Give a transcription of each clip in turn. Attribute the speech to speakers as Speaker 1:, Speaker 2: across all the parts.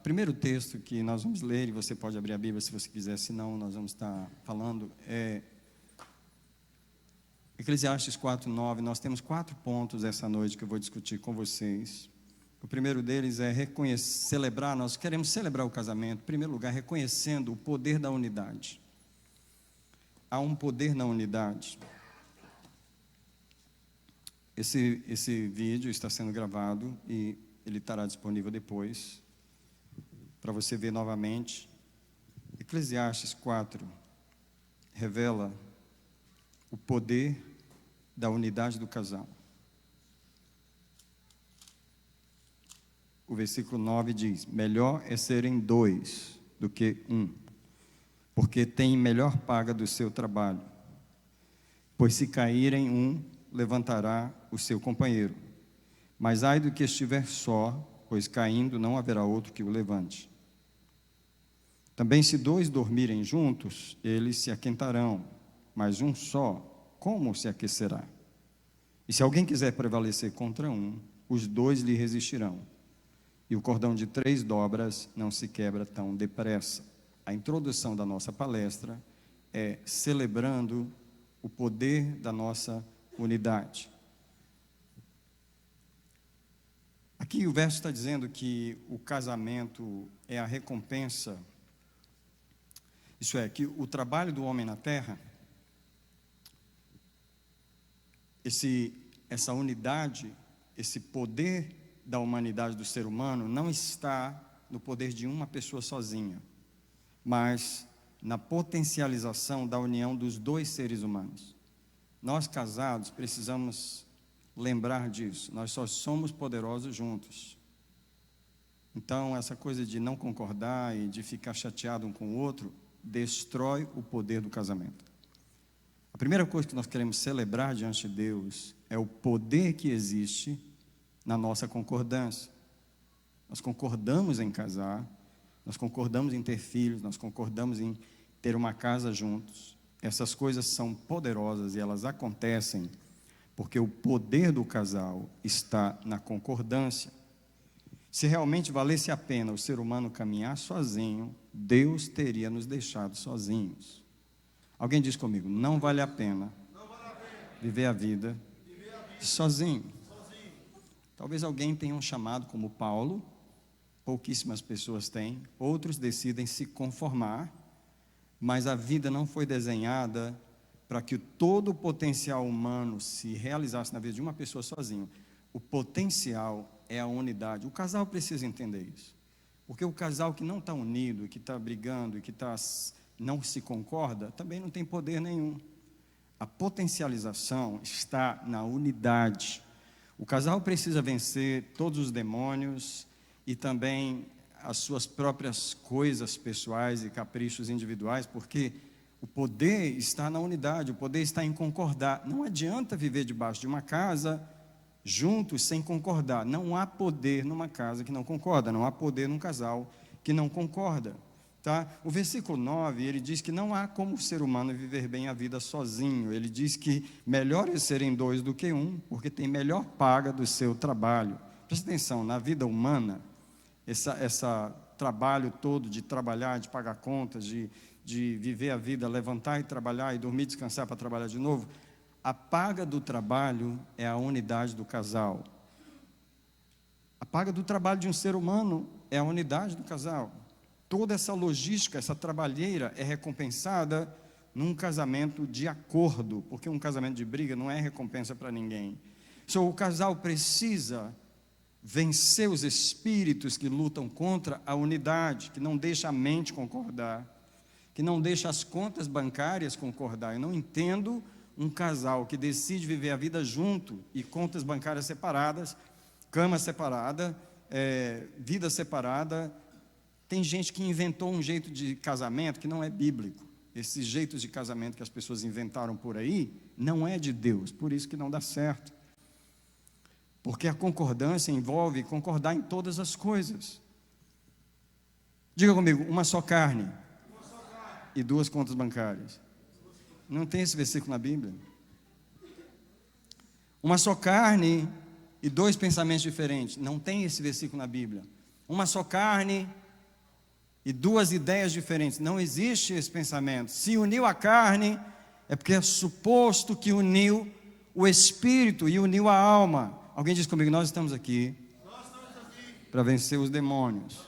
Speaker 1: Primeiro texto que nós vamos ler, e você pode abrir a Bíblia se você quiser, senão nós vamos estar falando, é Eclesiastes 4:9. Nós temos 4 pontos essa noite que eu vou discutir com vocês. O primeiro deles é celebrar, nós queremos celebrar o casamento, em primeiro lugar, reconhecendo o poder da unidade. Há um poder na unidade. Esse vídeo está sendo gravado e ele estará disponível depois, para você ver novamente. Eclesiastes 4 revela o poder da unidade do casal. O versículo 9 diz: melhor é serem 2 do que 1, porque tem melhor paga do seu trabalho. Pois se caírem um, levantará o seu companheiro. Mas ai do que estiver só, pois caindo não haverá outro que o levante. Também se 2 dormirem juntos, eles se aquentarão, mas um só, como se aquecerá? E se alguém quiser prevalecer contra um, os 2 lhe resistirão. E o cordão de 3 dobras não se quebra tão depressa. A introdução da nossa palestra é celebrando o poder da nossa unidade. Aqui o verso está dizendo que o casamento é a recompensa. Isso é, que o trabalho do homem na terra, essa unidade, esse poder da humanidade do ser humano não está no poder de uma pessoa sozinha, mas na potencialização da união dos 2 seres humanos. Nós casados precisamos lembrar disso, nós só somos poderosos juntos. Então essa coisa de não concordar e de ficar chateado um com o outro destrói o poder do casamento. A primeira coisa que nós queremos celebrar diante de Deus é o poder que existe na nossa concordância. Nós concordamos em casar, nós concordamos em ter filhos, nós concordamos em ter uma casa juntos. Essas coisas são poderosas e elas acontecem porque o poder do casal está na concordância. Se realmente valesse a pena o ser humano caminhar sozinho, Deus teria nos deixado sozinhos. Alguém diz comigo: não vale a pena viver a vida sozinho. Talvez alguém tenha um chamado como Paulo, pouquíssimas pessoas têm, outros decidem se conformar, mas a vida não foi desenhada para que todo o potencial humano se realizasse na vida de uma pessoa sozinho. O potencial é a unidade. O casal precisa entender isso, porque o casal que não está unido, que está brigando e que não se concorda, também não tem poder nenhum. A potencialização está na unidade. O casal precisa vencer todos os demônios e também as suas próprias coisas pessoais e caprichos individuais, porque o poder está na unidade, o poder está em concordar. Não adianta viver debaixo de uma casa juntos sem concordar. Não há poder numa casa que não concorda, não há poder num casal que não concorda. Tá? O versículo 9, ele diz que não há como o ser humano viver bem a vida sozinho. Ele diz que melhor é serem 2 do que 1, porque tem melhor paga do seu trabalho. Presta atenção, na vida humana, esse trabalho todo de trabalhar, de pagar contas, de viver a vida, levantar e trabalhar, e dormir e descansar para trabalhar de novo, a paga do trabalho é a unidade do casal. A paga do trabalho de um ser humano é a unidade do casal. Toda essa logística, essa trabalheira é recompensada num casamento de acordo, porque um casamento de briga não é recompensa para ninguém. O casal precisa vencer os espíritos que lutam contra a unidade, que não deixa a mente concordar, que não deixa as contas bancárias concordar. Eu não entendo um casal que decide viver a vida junto e contas bancárias separadas, cama separada, vida separada. Tem gente que inventou um jeito de casamento que não é bíblico. Esses jeitos de casamento que as pessoas inventaram por aí, não é de Deus, por isso que não dá certo. Porque a concordância envolve concordar em todas as coisas. Diga comigo: uma só carne e 2 contas bancárias. Não tem esse versículo na Bíblia. Uma só carne e 2 pensamentos diferentes. Não tem esse versículo na Bíblia. uma só carne e duas ideias diferentes. Não existe esse pensamento. Se uniu a carne, é porque é suposto que uniu o espírito e uniu a alma. Alguém diz comigo, nós estamos aqui para vencer os demônios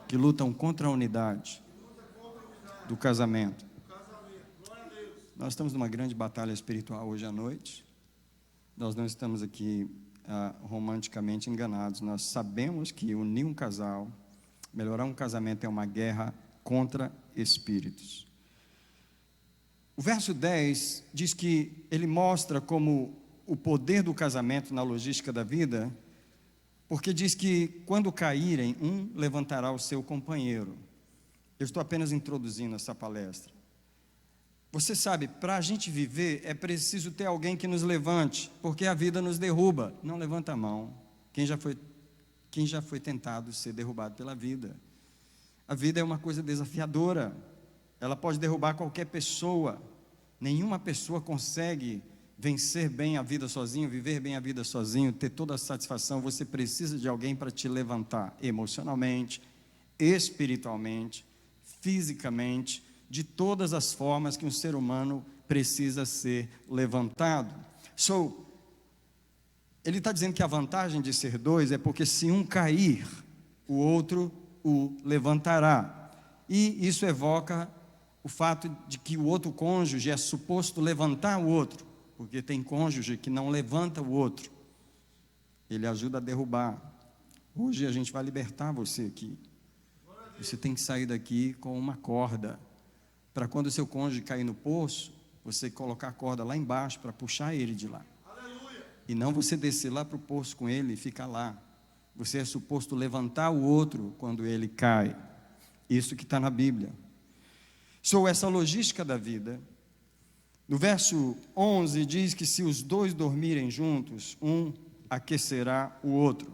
Speaker 1: que lutam contra a unidade do casamento. Nós estamos numa grande batalha espiritual hoje à noite. Nós não estamos aqui romanticamente enganados. Nós sabemos que unir um casal, melhorar um casamento é uma guerra contra espíritos. O verso 10 diz que ele mostra como o poder do casamento na logística da vida, porque diz que quando caírem, um levantará o seu companheiro. Eu estou apenas introduzindo essa palestra. Você sabe, para a gente viver é preciso ter alguém que nos levante, porque a vida nos derruba. Não levanta a mão. Quem já foi tentado ser derrubado pela vida? A vida é uma coisa desafiadora. Ela pode derrubar qualquer pessoa. Nenhuma pessoa consegue vencer bem a vida sozinho, viver bem a vida sozinho, ter toda a satisfação. Você precisa de alguém para te levantar emocionalmente, espiritualmente, fisicamente, de todas as formas que um ser humano precisa ser levantado. Ele está dizendo que a vantagem de ser dois é porque se um cair, o outro o levantará. E isso evoca o fato de que o outro cônjuge é suposto levantar o outro, porque tem cônjuge que não levanta o outro. Ele ajuda a derrubar. Hoje a gente vai libertar você aqui. Você tem que sair daqui com uma corda, para quando o seu cônjuge cair no poço, você colocar a corda lá embaixo para puxar ele de lá. Aleluia. E não você descer lá para o poço com ele e ficar lá. Você é suposto levantar o outro quando ele cai. Isso que está na Bíblia. Essa logística da vida. No verso 11 diz que se os dois dormirem juntos, um aquecerá o outro.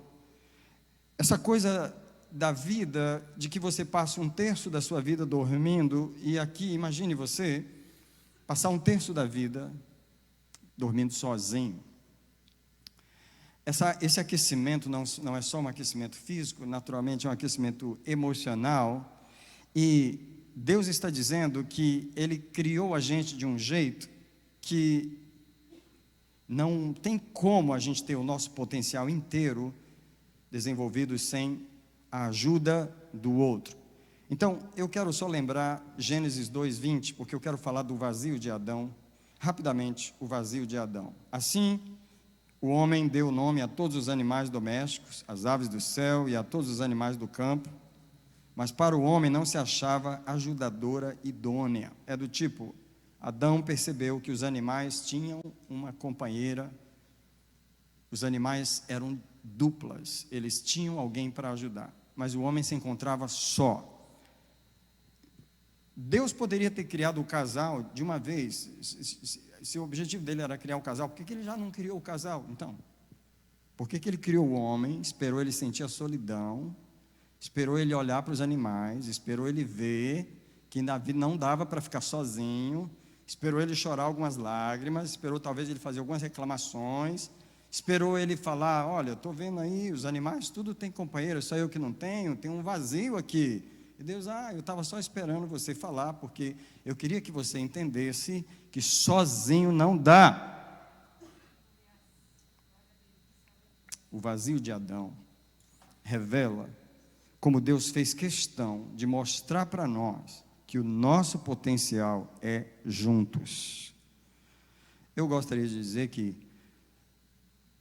Speaker 1: Essa coisa da vida, de que você passa um terço da sua vida dormindo, e aqui, imagine você, passar um terço da vida dormindo sozinho. Esse aquecimento não é só um aquecimento físico, naturalmente é um aquecimento emocional, e Deus está dizendo que Ele criou a gente de um jeito que não tem como a gente ter o nosso potencial inteiro desenvolvido sem a ajuda do outro. Então, eu quero só lembrar Gênesis 2:20, porque eu quero falar do vazio de Adão, rapidamente, o vazio de Adão. Assim, o homem deu nome a todos os animais domésticos, às aves do céu e a todos os animais do campo, mas para o homem não se achava ajudadora idônea. É do tipo, Adão percebeu que os animais tinham uma companheira, os animais eram duplas, eles tinham alguém para ajudar. Mas o homem se encontrava só. Deus poderia ter criado o casal de uma vez. Se o objetivo dele era criar o casal, por que ele já não criou o casal, então? Por que ele criou o homem, esperou ele sentir a solidão, esperou ele olhar para os animais, esperou ele ver que na vida não dava para ficar sozinho, esperou ele chorar algumas lágrimas, esperou talvez ele fazer algumas reclamações, esperou ele falar, olha, estou vendo aí, os animais tudo tem companheiro, só eu que não tenho, tem um vazio aqui. E Deus, eu estava só esperando você falar, porque eu queria que você entendesse que sozinho não dá. O vazio de Adão revela como Deus fez questão de mostrar para nós que o nosso potencial é juntos. Eu gostaria de dizer que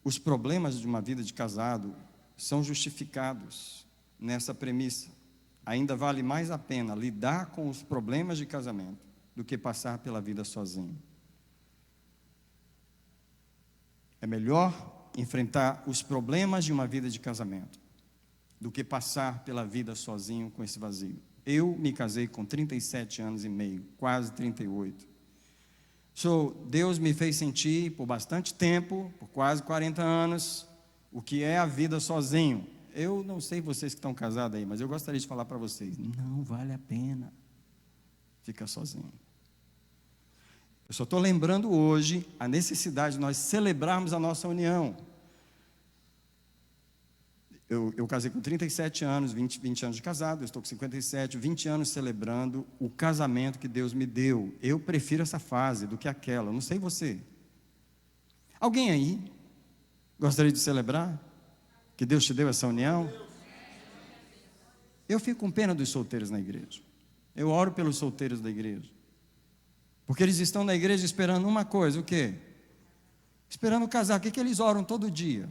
Speaker 1: os problemas de uma vida de casado são justificados nessa premissa. Ainda vale mais a pena lidar com os problemas de casamento do que passar pela vida sozinho. É melhor enfrentar os problemas de uma vida de casamento do que passar pela vida sozinho com esse vazio. Eu me casei com 37 anos e meio, quase 38. Deus me fez sentir por bastante tempo, por quase 40 anos, o que é a vida sozinho. Eu não sei vocês que estão casados aí, mas eu gostaria de falar para vocês, não vale a pena ficar sozinho. Eu só estou lembrando hoje a necessidade de nós celebrarmos a nossa união. Eu casei com 37 anos, 20 anos de casado, eu estou com 57, 20 anos celebrando o casamento que Deus me deu. Eu prefiro essa fase do que aquela, não sei você. Alguém aí gostaria de celebrar que Deus te deu essa união? Eu fico com pena dos solteiros na igreja. Eu oro pelos solteiros da igreja. Porque eles estão na igreja esperando uma coisa, o quê? Esperando casar. O que eles oram todo dia?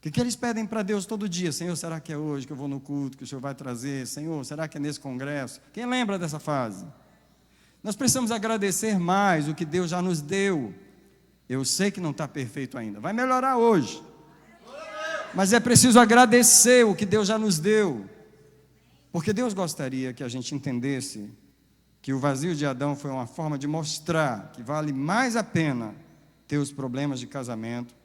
Speaker 1: O que eles pedem para Deus todo dia? Senhor, será que é hoje que eu vou no culto, que o Senhor vai trazer? Senhor, será que é nesse congresso? Quem lembra dessa fase? Nós precisamos agradecer mais o que Deus já nos deu. Eu sei que não está perfeito ainda, vai melhorar hoje. Mas é preciso agradecer o que Deus já nos deu. Porque Deus gostaria que a gente entendesse que o vazio de Adão foi uma forma de mostrar que vale mais a pena ter os problemas de casamento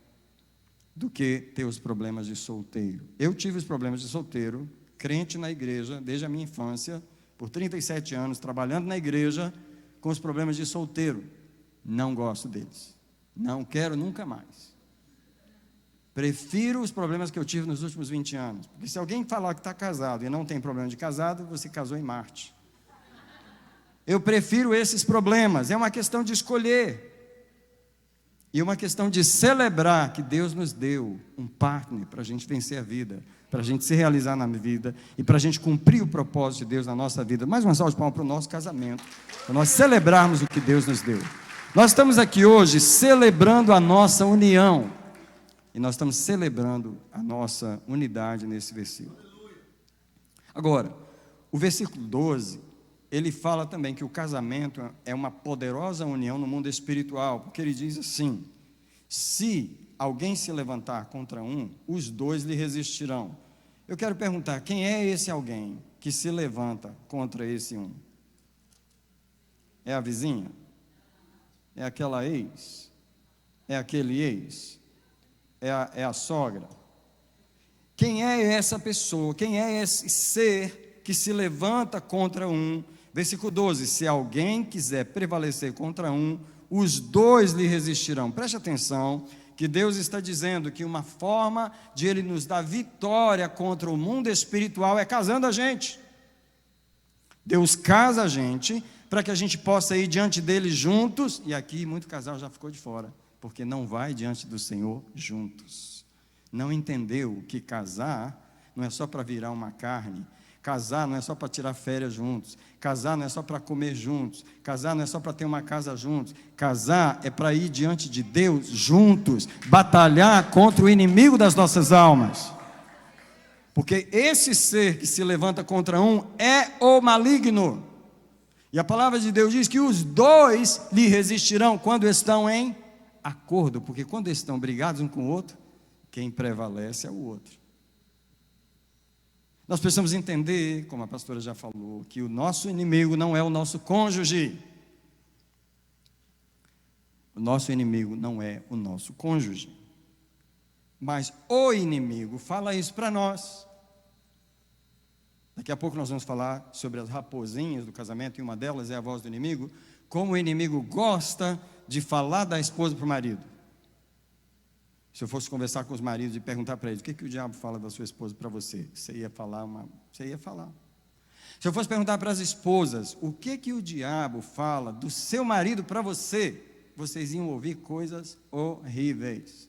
Speaker 1: do que ter os problemas de solteiro. Eu tive os problemas de solteiro, crente na igreja, desde a minha infância, por 37 anos, trabalhando na igreja, com os problemas de solteiro. Não gosto deles. Não quero nunca mais. Prefiro os problemas que eu tive nos últimos 20 anos. Porque se alguém falar que está casado e não tem problema de casado, você casou em Marte. Eu prefiro esses problemas. É uma questão de escolher. E uma questão de celebrar que Deus nos deu um partner para a gente vencer a vida, para a gente se realizar na vida e para a gente cumprir o propósito de Deus na nossa vida. Mais uma salva de palmas para o nosso casamento, para nós celebrarmos o que Deus nos deu. Nós estamos aqui hoje celebrando a nossa união. E nós estamos celebrando a nossa unidade nesse versículo. Agora, o versículo 12, ele fala também que o casamento é uma poderosa união no mundo espiritual, porque ele diz assim: se alguém se levantar contra um, os dois lhe resistirão. Eu quero perguntar, quem é esse alguém que se levanta contra esse um? É a vizinha? É aquela ex? É aquele ex? É a sogra? Quem é essa pessoa? Quem é esse ser que se levanta contra um? Versículo 12, se alguém quiser prevalecer contra um, os dois lhe resistirão. Preste atenção, que Deus está dizendo que uma forma de Ele nos dar vitória contra o mundo espiritual é casando a gente. Deus casa a gente para que a gente possa ir diante dele juntos, e aqui muito casal já ficou de fora, porque não vai diante do Senhor juntos. Não entendeu que casar não é só para virar uma carne, casar não é só para tirar férias juntos, casar não é só para comer juntos, casar não é só para ter uma casa juntos, casar é para ir diante de Deus juntos, batalhar contra o inimigo das nossas almas. Porque esse ser que se levanta contra um é o maligno. E a palavra de Deus diz que os dois lhe resistirão quando estão em acordo, porque quando eles estão brigados um com o outro, quem prevalece é o outro. Nós precisamos entender, como a pastora já falou, que o nosso inimigo não é o nosso cônjuge. O nosso inimigo não é o nosso cônjuge. Mas o inimigo fala isso para nós. Daqui a pouco nós vamos falar sobre as raposinhas do casamento, e uma delas é a voz do inimigo, como o inimigo gosta de falar da esposa para o marido. Se eu fosse conversar com os maridos e perguntar para eles, o que o diabo fala da sua esposa para você? Você ia falar. Se eu fosse perguntar para as esposas, o que o diabo fala do seu marido para você? Vocês iam ouvir coisas horríveis.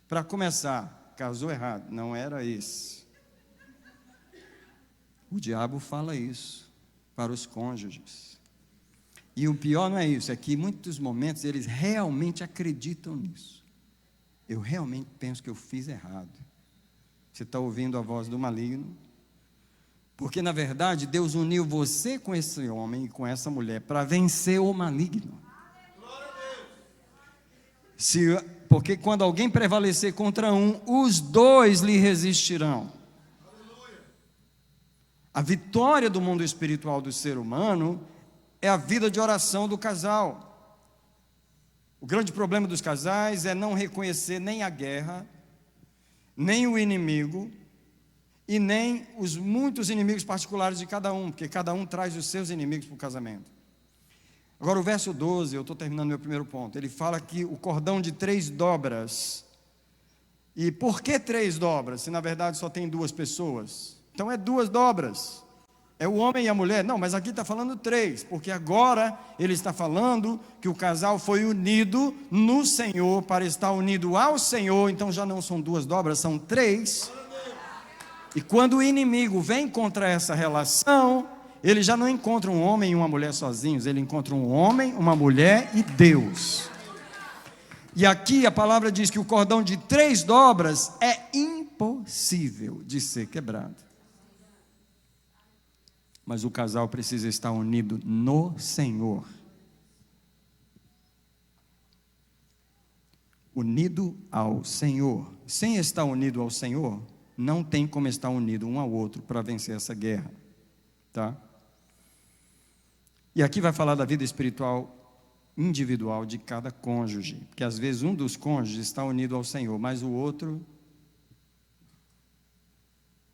Speaker 1: Para começar, casou errado, não era esse. O diabo fala isso para os cônjuges. E o pior não é isso, é que em muitos momentos eles realmente acreditam nisso. Eu realmente penso que eu fiz errado. Você está ouvindo a voz do maligno? Porque na verdade Deus uniu você com esse homem e com essa mulher para vencer o maligno. Porque quando alguém prevalecer contra um, os dois lhe resistirão. A vitória do mundo espiritual do ser humano é a vida de oração do casal. O grande problema dos casais é não reconhecer nem a guerra, nem o inimigo, e nem os muitos inimigos particulares de cada um, porque cada um traz os seus inimigos para o casamento. Agora o verso 12, eu estou terminando meu primeiro ponto, ele fala que o cordão de 3 dobras E por que 3 dobras, se na verdade só tem 2 pessoas? Então é 2 dobras. É o homem e a mulher. Não, mas aqui está falando 3, porque agora ele está falando que o casal foi unido no Senhor, para estar unido ao Senhor. Então já não são 2 dobras, são 3. E quando o inimigo vem contra essa relação, ele já não encontra um homem e uma mulher sozinhos, ele encontra um homem, uma mulher e Deus. E aqui a palavra diz que o cordão de 3 dobras é impossível de ser quebrado. Mas o casal precisa estar unido no Senhor. Unido ao Senhor. Sem estar unido ao Senhor, não tem como estar unido um ao outro para vencer essa guerra. Tá? E aqui vai falar da vida espiritual individual de cada cônjuge. Porque às vezes um dos cônjuges está unido ao Senhor, mas o outro,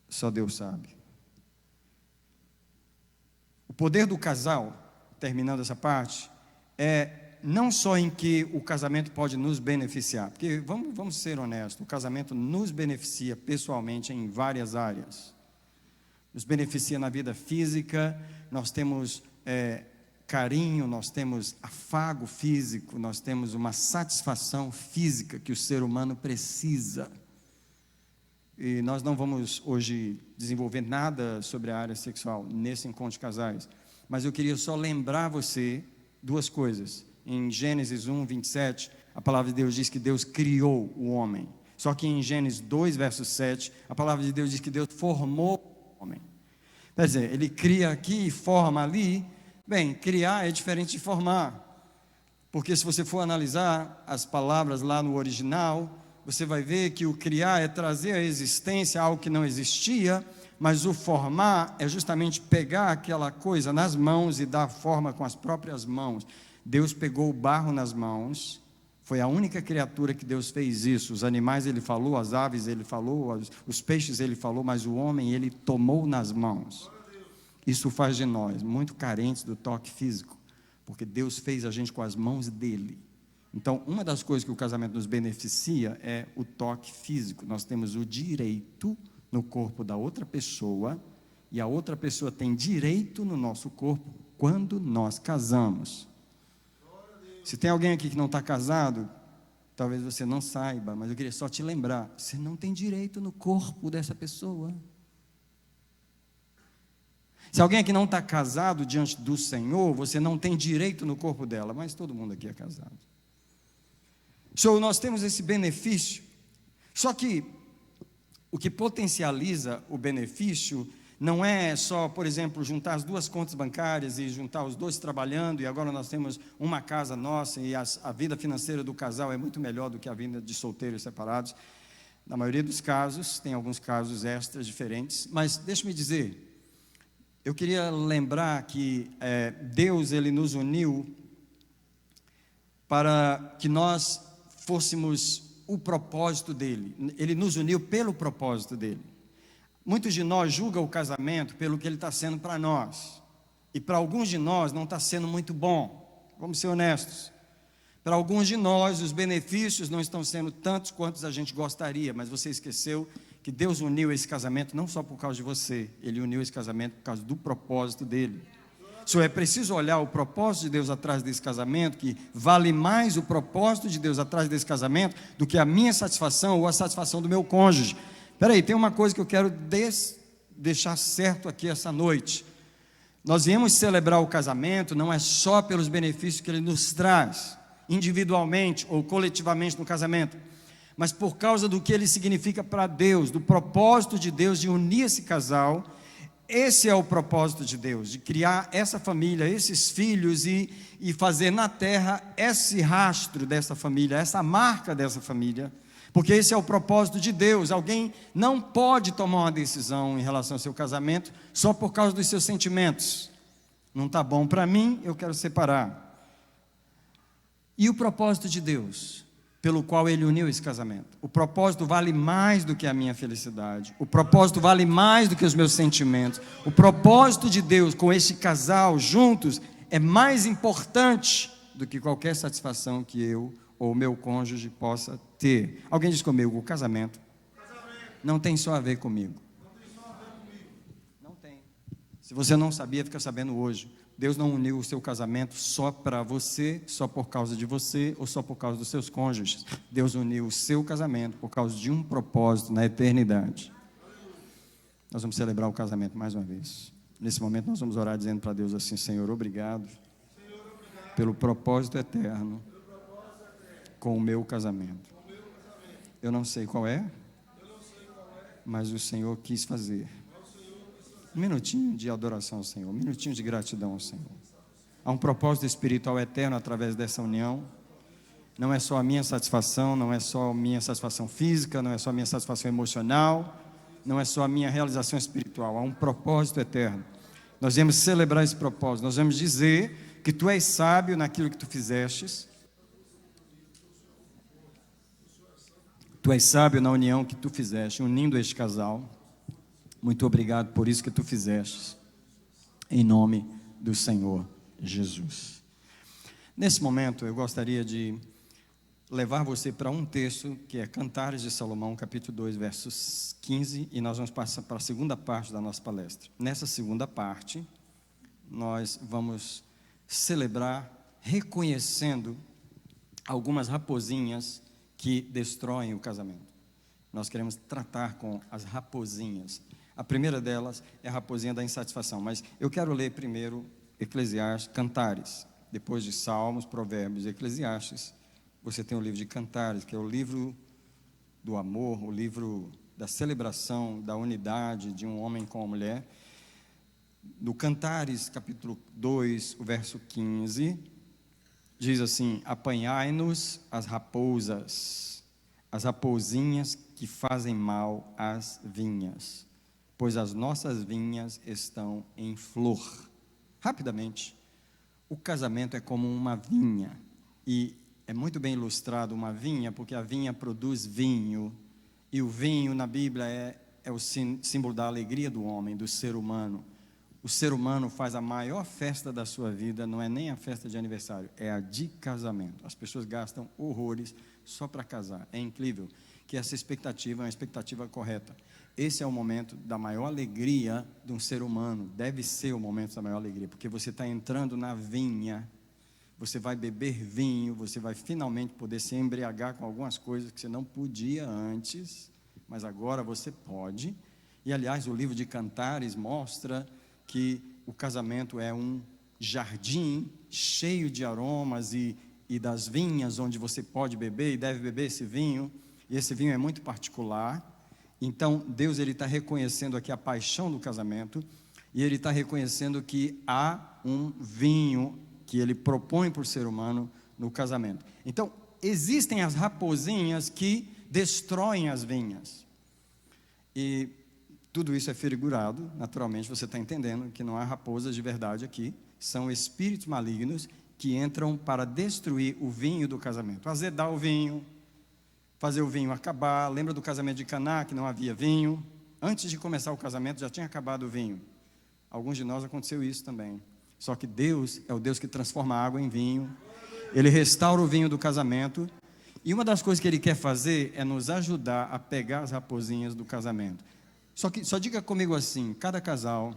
Speaker 1: só Deus sabe. O poder do casal, terminando essa parte, é não só em que o casamento pode nos beneficiar, porque vamos ser honestos, o casamento nos beneficia pessoalmente em várias áreas. Nos beneficia na vida física, nós temos carinho, nós temos afago físico, nós temos uma satisfação física que o ser humano precisa. E nós não vamos hoje desenvolver nada sobre a área sexual nesse encontro de casais, mas eu queria só lembrar você 2 coisas. Em Gênesis 1, 27, a palavra de Deus diz que Deus criou o homem. Só que em Gênesis 2, verso 7, a palavra de Deus diz que Deus formou o homem. Quer dizer, ele cria aqui e forma ali. Bem, criar é diferente de formar, porque se você for analisar as palavras lá no original, você vai ver que o criar é trazer à existência algo que não existia, mas o formar é justamente pegar aquela coisa nas mãos e dar forma com as próprias mãos. Deus pegou o barro nas mãos, foi a única criatura que Deus fez isso. Os animais ele falou, as aves ele falou, os peixes ele falou, mas o homem ele tomou nas mãos. Isso faz de nós muito carentes do toque físico, porque Deus fez a gente com as mãos dele. Então, uma das coisas que o casamento nos beneficia é o toque físico. Nós temos o direito no corpo da outra pessoa, e a outra pessoa tem direito no nosso corpo quando nós casamos. Se tem alguém aqui que não está casado, talvez você não saiba, mas eu queria só te lembrar, você não tem direito no corpo dessa pessoa. Se alguém aqui não está casado diante do Senhor, você não tem direito no corpo dela, mas todo mundo aqui é casado. Nós temos esse benefício, só que o que potencializa o benefício não é só, por exemplo, juntar as 2 contas bancárias e juntar os 2 trabalhando, e agora nós temos uma casa nossa e a vida financeira do casal é muito melhor do que a vida de solteiros separados. Na maioria dos casos, tem alguns casos extras diferentes, mas deixa-me dizer, eu queria lembrar que Deus ele nos uniu para que nós fôssemos o propósito dele. Ele nos uniu pelo propósito dele. Muitos de nós julgam o casamento pelo que ele está sendo para nós, e para alguns de nós não está sendo muito bom. Vamos ser honestos. Para alguns de nós os benefícios não estão sendo tantos quantos a gente gostaria, mas você esqueceu que Deus uniu esse casamento não só por causa de você, Ele uniu esse casamento por causa do propósito dele. É preciso olhar o propósito de Deus atrás desse casamento, que vale mais o propósito de Deus atrás desse casamento do que a minha satisfação ou a satisfação do meu cônjuge. Espera aí, tem uma coisa que eu quero deixar certo aqui essa noite. Nós viemos celebrar o casamento não é só pelos benefícios que ele nos traz, individualmente ou coletivamente no casamento, mas por causa do que ele significa para Deus, do propósito de Deus de unir esse casal. Esse é o propósito de Deus, de criar essa família, esses filhos e fazer na terra esse rastro dessa família, essa marca dessa família, porque esse é o propósito de Deus. Alguém não pode tomar uma decisão em relação ao seu casamento só por causa dos seus sentimentos. Não está bom para mim, eu quero separar. E o propósito de Deus, pelo qual Ele uniu esse casamento? O propósito vale mais do que a minha felicidade. O propósito vale mais do que os meus sentimentos. O propósito de Deus com esse casal juntos é mais importante do que qualquer satisfação que eu ou meu cônjuge possa ter. Alguém diz comigo, o casamento não tem só a ver comigo. Não tem. Se você não sabia, fica sabendo hoje. Deus não uniu o seu casamento só para você, só por causa de você ou só por causa dos seus cônjuges. Deus uniu o seu casamento por causa de um propósito na eternidade. Nós vamos celebrar o casamento mais uma vez. Nesse momento nós vamos orar dizendo para Deus assim: Senhor, obrigado pelo propósito eterno com o meu casamento. Eu não sei qual é, mas o Senhor quis fazer. Um minutinho de adoração ao Senhor, um minutinho de gratidão ao Senhor. Há um propósito espiritual eterno através dessa união. Não é só a minha satisfação, não é só a minha satisfação física, não é só a minha satisfação emocional, não é só a minha realização espiritual. Há um propósito eterno. Nós vamos celebrar esse propósito. Nós vamos dizer que tu és sábio naquilo que tu fizestes. Tu és sábio na união que tu fizeste, unindo este casal. Muito obrigado por isso que tu fizeste, em nome do Senhor Jesus. Nesse momento, eu gostaria de levar você para um texto que é Cantares de Salomão, capítulo 2, versos 15, e nós vamos passar para a segunda parte da nossa palestra. Nessa segunda parte, nós vamos celebrar reconhecendo algumas raposinhas que destroem o casamento. Nós queremos tratar com as raposinhas. A primeira delas é a raposinha da insatisfação, mas eu quero ler primeiro Eclesiastes, Cantares, depois de Salmos, Provérbios e Eclesiastes. Você tem o livro de Cantares, que é o livro do amor, o livro da celebração, da unidade de um homem com a mulher. No Cantares, capítulo 2, o verso 15, diz assim: apanhai-nos as raposas, as raposinhas que fazem mal às vinhas, pois as nossas vinhas estão em flor. Rapidamente, o casamento é como uma vinha, e é muito bem ilustrado uma vinha, porque a vinha produz vinho, e o vinho na Bíblia é o símbolo da alegria do homem, do ser humano. O ser humano faz a maior festa da sua vida, não é nem a festa de aniversário, é a de casamento. As pessoas gastam horrores só para casar. É incrível que essa expectativa é uma expectativa correta. Esse é o momento da maior alegria de um ser humano, deve ser o momento da maior alegria, porque você está entrando na vinha, você vai beber vinho, você vai finalmente poder se embriagar com algumas coisas que você não podia antes, mas agora você pode. E aliás, o livro de Cantares mostra que o casamento é um jardim cheio de aromas e das vinhas onde você pode beber e deve beber esse vinho, e esse vinho é muito particular. Então Deus está reconhecendo aqui a paixão do casamento, e Ele está reconhecendo que há um vinho que Ele propõe para o ser humano no casamento. Então existem as raposinhas que destroem as vinhas, e tudo isso é figurado, naturalmente você está entendendo que não há raposas de verdade aqui, são espíritos malignos que entram para destruir o vinho do casamento, azedar o vinho, fazer o vinho acabar. Lembra do casamento de Caná, que não havia vinho? Antes de começar o casamento já tinha acabado o vinho. Alguns de nós aconteceu isso também. Só que Deus é o Deus que transforma a água em vinho, Ele restaura o vinho do casamento, e uma das coisas que Ele quer fazer é nos ajudar a pegar as raposinhas do casamento. Só diga comigo assim: cada casal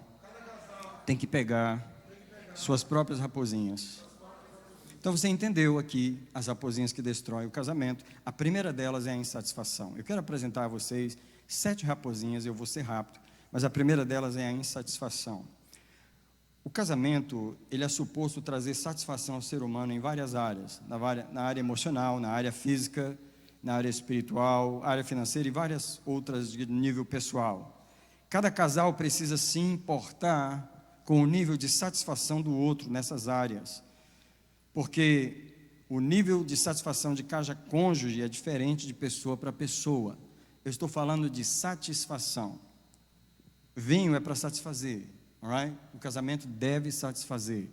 Speaker 1: tem que pegar suas próprias raposinhas. Então você entendeu aqui as raposinhas que destroem o casamento. A primeira delas é a insatisfação. Eu quero apresentar a vocês 7 raposinhas, eu vou ser rápido, mas a primeira delas é a insatisfação. O casamento, ele é suposto trazer satisfação ao ser humano em várias áreas, na área emocional, na área física, na área espiritual, área financeira e várias outras de nível pessoal. Cada casal precisa se importar com o nível de satisfação do outro nessas áreas, porque o nível de satisfação de cada cônjuge é diferente de pessoa para pessoa. Eu estou falando de satisfação. Vinho é para satisfazer, alright? O casamento deve satisfazer.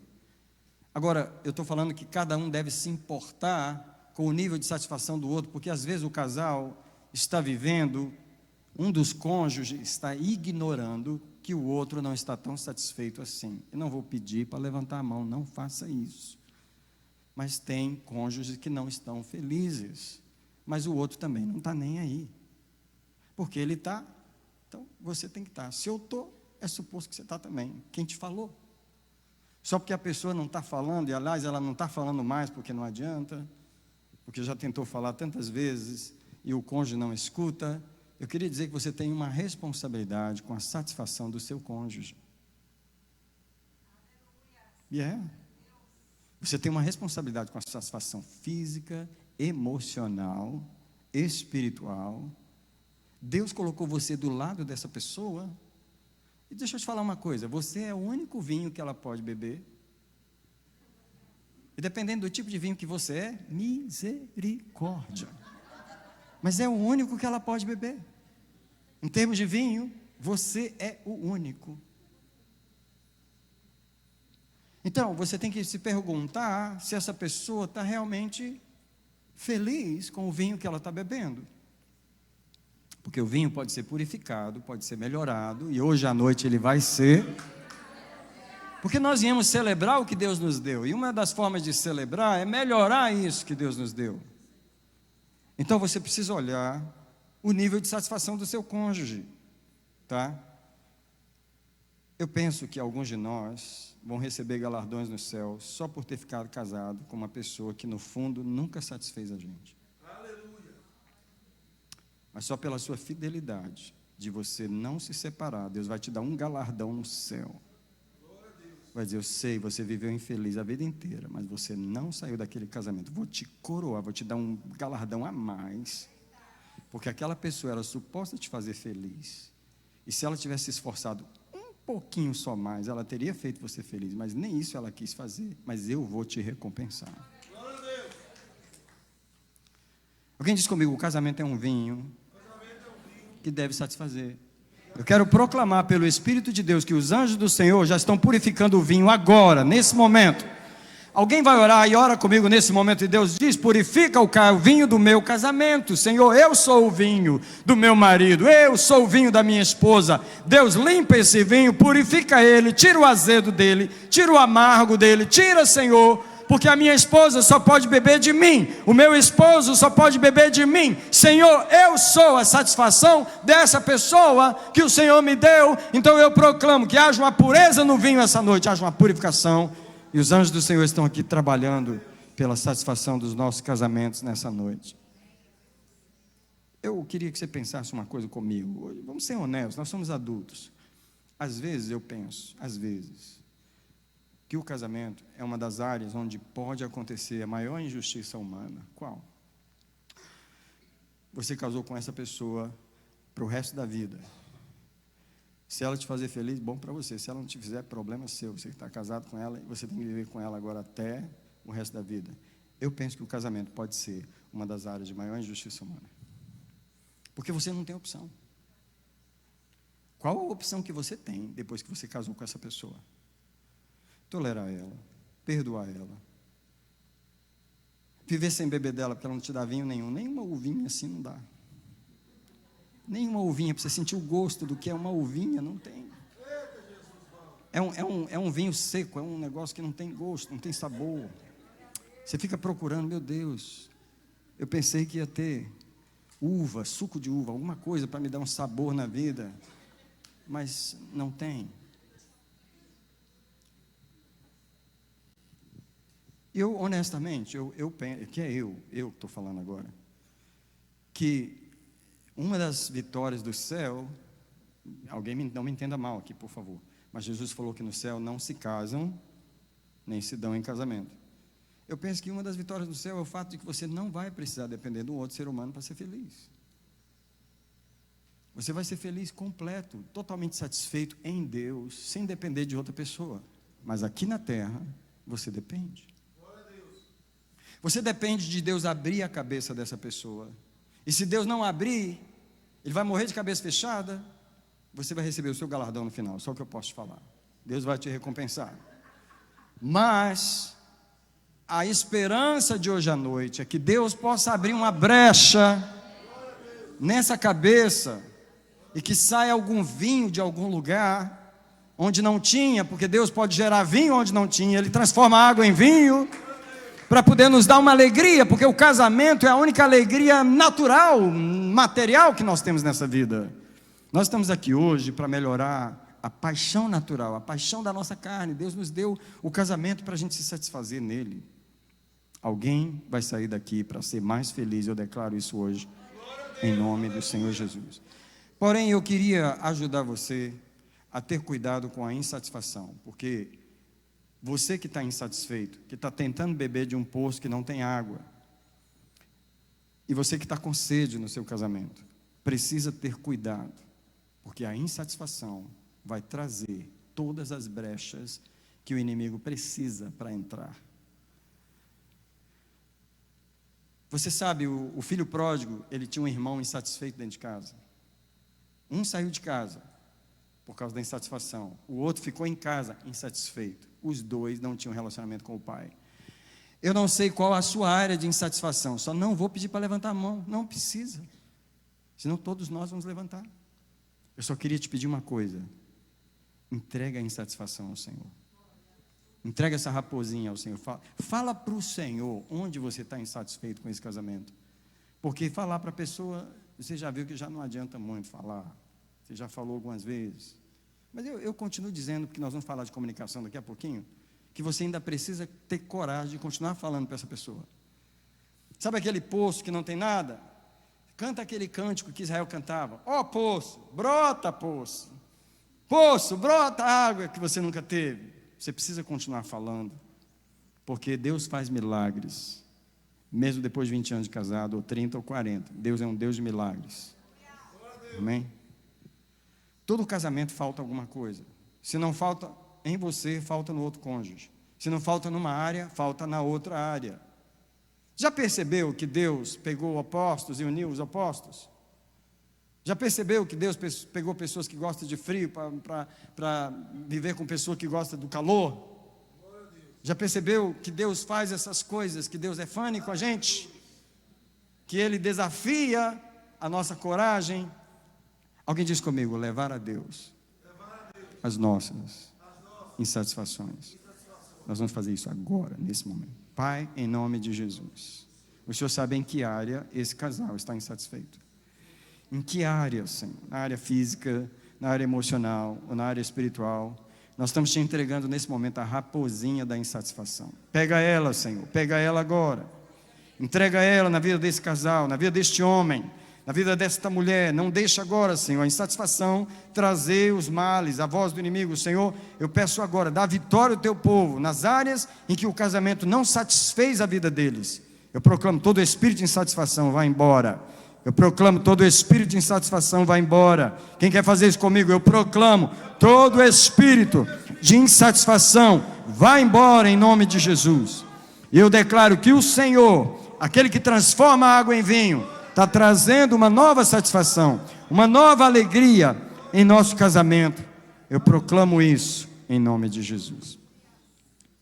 Speaker 1: Agora, eu estou falando que cada um deve se importar com o nível de satisfação do outro, porque às vezes o casal está vivendo, um dos cônjuges está ignorando que o outro não está tão satisfeito assim. Eu não vou pedir para levantar a mão, não faça isso. Mas tem cônjuges que não estão felizes, mas o outro também não está nem aí. Porque ele está, então você tem que estar. Se eu estou, é suposto que você está também. Quem te falou? Só porque a pessoa não está falando, e aliás, ela não está falando mais porque não adianta, porque já tentou falar tantas vezes e o cônjuge não escuta. Eu queria dizer que você tem uma responsabilidade com a satisfação do seu cônjuge. Você tem uma responsabilidade com a satisfação física, emocional, espiritual. Deus colocou você do lado dessa pessoa. E deixa eu te falar uma coisa, você é o único vinho que ela pode beber. E dependendo do tipo de vinho que você é, misericórdia. Mas é o único que ela pode beber. Em termos de vinho, você é o único. Então, você tem que se perguntar se essa pessoa está realmente feliz com o vinho que ela está bebendo. Porque o vinho pode ser purificado, pode ser melhorado, e hoje à noite ele vai ser. Porque nós viemos celebrar o que Deus nos deu, e uma das formas de celebrar é melhorar isso que Deus nos deu. Então você precisa olhar o nível de satisfação do seu cônjuge, tá? Eu penso que alguns de nós vão receber galardões no céu só por ter ficado casado com uma pessoa que no fundo nunca satisfez a gente. Aleluia. Mas só pela sua fidelidade, de você não se separar, Deus vai te dar um galardão no céu. Vai dizer, eu sei, você viveu infeliz a vida inteira, mas você não saiu daquele casamento. Vou te coroar, vou te dar um galardão a mais, porque aquela pessoa era suposta te fazer feliz. E se ela tivesse se esforçado um pouquinho só mais, ela teria feito você feliz, mas nem isso ela quis fazer. Mas eu vou te recompensar. Alguém diz comigo, o casamento é um vinho que deve satisfazer. Eu quero proclamar pelo Espírito de Deus que os anjos do Senhor já estão purificando o vinho agora, nesse momento. Alguém vai orar e ora comigo nesse momento, e Deus diz, purifica o vinho do meu casamento. Senhor, eu sou o vinho do meu marido, eu sou o vinho da minha esposa. Deus, limpa esse vinho, purifica ele, tira o azedo dele, tira o amargo dele, tira, Senhor, porque a minha esposa só pode beber de mim, o meu esposo só pode beber de mim. Senhor, eu sou a satisfação dessa pessoa que o Senhor me deu. Então eu proclamo que haja uma pureza no vinho essa noite, haja uma purificação. E os anjos do Senhor estão aqui trabalhando pela satisfação dos nossos casamentos nessa noite. Eu queria que você pensasse uma coisa comigo. Vamos ser honestos, nós somos adultos. Às vezes eu penso, que o casamento é uma das áreas onde pode acontecer a maior injustiça humana. Qual? Você casou com essa pessoa para o resto da vida. Se ela te fazer feliz, bom para você. Se ela não te fizer, problema seu. Você está casado com ela e você tem que viver com ela agora até o resto da vida. Eu penso que o casamento pode ser uma das áreas de maior injustiça humana. Porque você não tem opção. Qual a opção que você tem depois que você casou com essa pessoa? Tolerar ela, perdoar ela, viver sem beber dela porque ela não te dá vinho nenhum, nem uma uvinha assim não dá, nem uma uvinha para você sentir o gosto do que é uma uvinha, não tem. É um vinho seco, é um negócio que não tem gosto, não tem sabor. Você fica procurando, meu Deus, eu pensei que ia ter uva, suco de uva, alguma coisa para me dar um sabor na vida, mas não tem. Eu, honestamente, eu penso, que é eu que estou falando agora, que uma das vitórias do céu, não me entenda mal aqui, por favor, mas Jesus falou que no céu não se casam, nem se dão em casamento. Eu penso que uma das vitórias do céu é o fato de que você não vai precisar depender de um outro ser humano para ser feliz. Você vai ser feliz completo, totalmente satisfeito em Deus, sem depender de outra pessoa. Mas aqui na terra, você depende. Você depende de Deus abrir a cabeça dessa pessoa. E se Deus não abrir, ele vai morrer de cabeça fechada, você vai receber o seu galardão no final. Só o que eu posso te falar. Deus vai te recompensar. Mas a esperança de hoje à noite é que Deus possa abrir uma brecha nessa cabeça e que saia algum vinho de algum lugar onde não tinha, porque Deus pode gerar vinho onde não tinha. Ele transforma a água em vinho. para poder nos dar uma alegria, porque o casamento é a única alegria natural, material que nós temos nessa vida. Nós estamos aqui hoje para melhorar a paixão natural, a paixão da nossa carne. Deus nos deu o casamento para a gente se satisfazer nele. Alguém vai sair daqui para ser mais feliz, eu declaro isso hoje, em nome do Senhor Jesus. Porém, eu queria ajudar você a ter cuidado com a insatisfação, porque você que está insatisfeito, que está tentando beber de um poço que não tem água, e você que está com sede no seu casamento, precisa ter cuidado, porque a insatisfação vai trazer todas as brechas que o inimigo precisa para entrar. Você sabe, o filho pródigo, ele tinha um irmão insatisfeito dentro de casa. Um saiu de casa por causa da insatisfação, o outro ficou em casa insatisfeito. Os dois não tinham relacionamento com o pai. Eu não sei qual a sua área de insatisfação, só não vou pedir para levantar a mão, não precisa, senão todos nós vamos levantar. Eu só queria te pedir uma coisa: entrega a insatisfação ao Senhor, entrega essa raposinha ao Senhor, fala para o Senhor onde você está insatisfeito com esse casamento, porque falar para a pessoa, você já viu que já não adianta muito falar, você já falou algumas vezes, mas eu continuo dizendo, porque nós vamos falar de comunicação daqui a pouquinho, que você ainda precisa ter coragem de continuar falando para essa pessoa. Sabe aquele poço que não tem nada? Canta aquele cântico que Israel cantava: ó poço, brota poço, poço, brota água que você nunca teve. Você precisa continuar falando, porque Deus faz milagres, mesmo depois de 20 anos de casado, ou 30 ou 40, Deus é um Deus de milagres. Amém? Todo casamento falta alguma coisa. Se não falta em você, falta no outro cônjuge. Se não falta numa área, falta na outra área. Já percebeu que Deus pegou opostos e uniu os opostos? Já percebeu que Deus pegou pessoas que gostam de frio para viver com pessoas que gostam do calor? Já percebeu que Deus faz essas coisas, que Deus é funny com a gente? Que Ele desafia a nossa coragem? Alguém diz comigo: levar a Deus as nossas insatisfações. Nós vamos fazer isso agora, nesse momento. Pai, em nome de Jesus, o Senhor sabe em que área esse casal está insatisfeito. Em que área, Senhor? Na área física, na área emocional, ou na área espiritual? Nós estamos te entregando nesse momento a raposinha da insatisfação. Pega ela, Senhor, pega ela agora. Entrega ela na vida desse casal, na vida deste homem, na vida desta mulher. Não deixa agora, Senhor, a insatisfação trazer os males, a voz do inimigo. Senhor, eu peço agora, dá vitória ao teu povo nas áreas em que o casamento não satisfez a vida deles. Eu proclamo: todo espírito de insatisfação vai embora. Eu proclamo: todo espírito de insatisfação vai embora. Quem quer fazer isso comigo? Eu proclamo: todo espírito de insatisfação vai embora em nome de Jesus. E eu declaro que o Senhor, aquele que transforma a água em vinho, está trazendo uma nova satisfação, uma nova alegria em nosso casamento. Eu proclamo isso em nome de Jesus.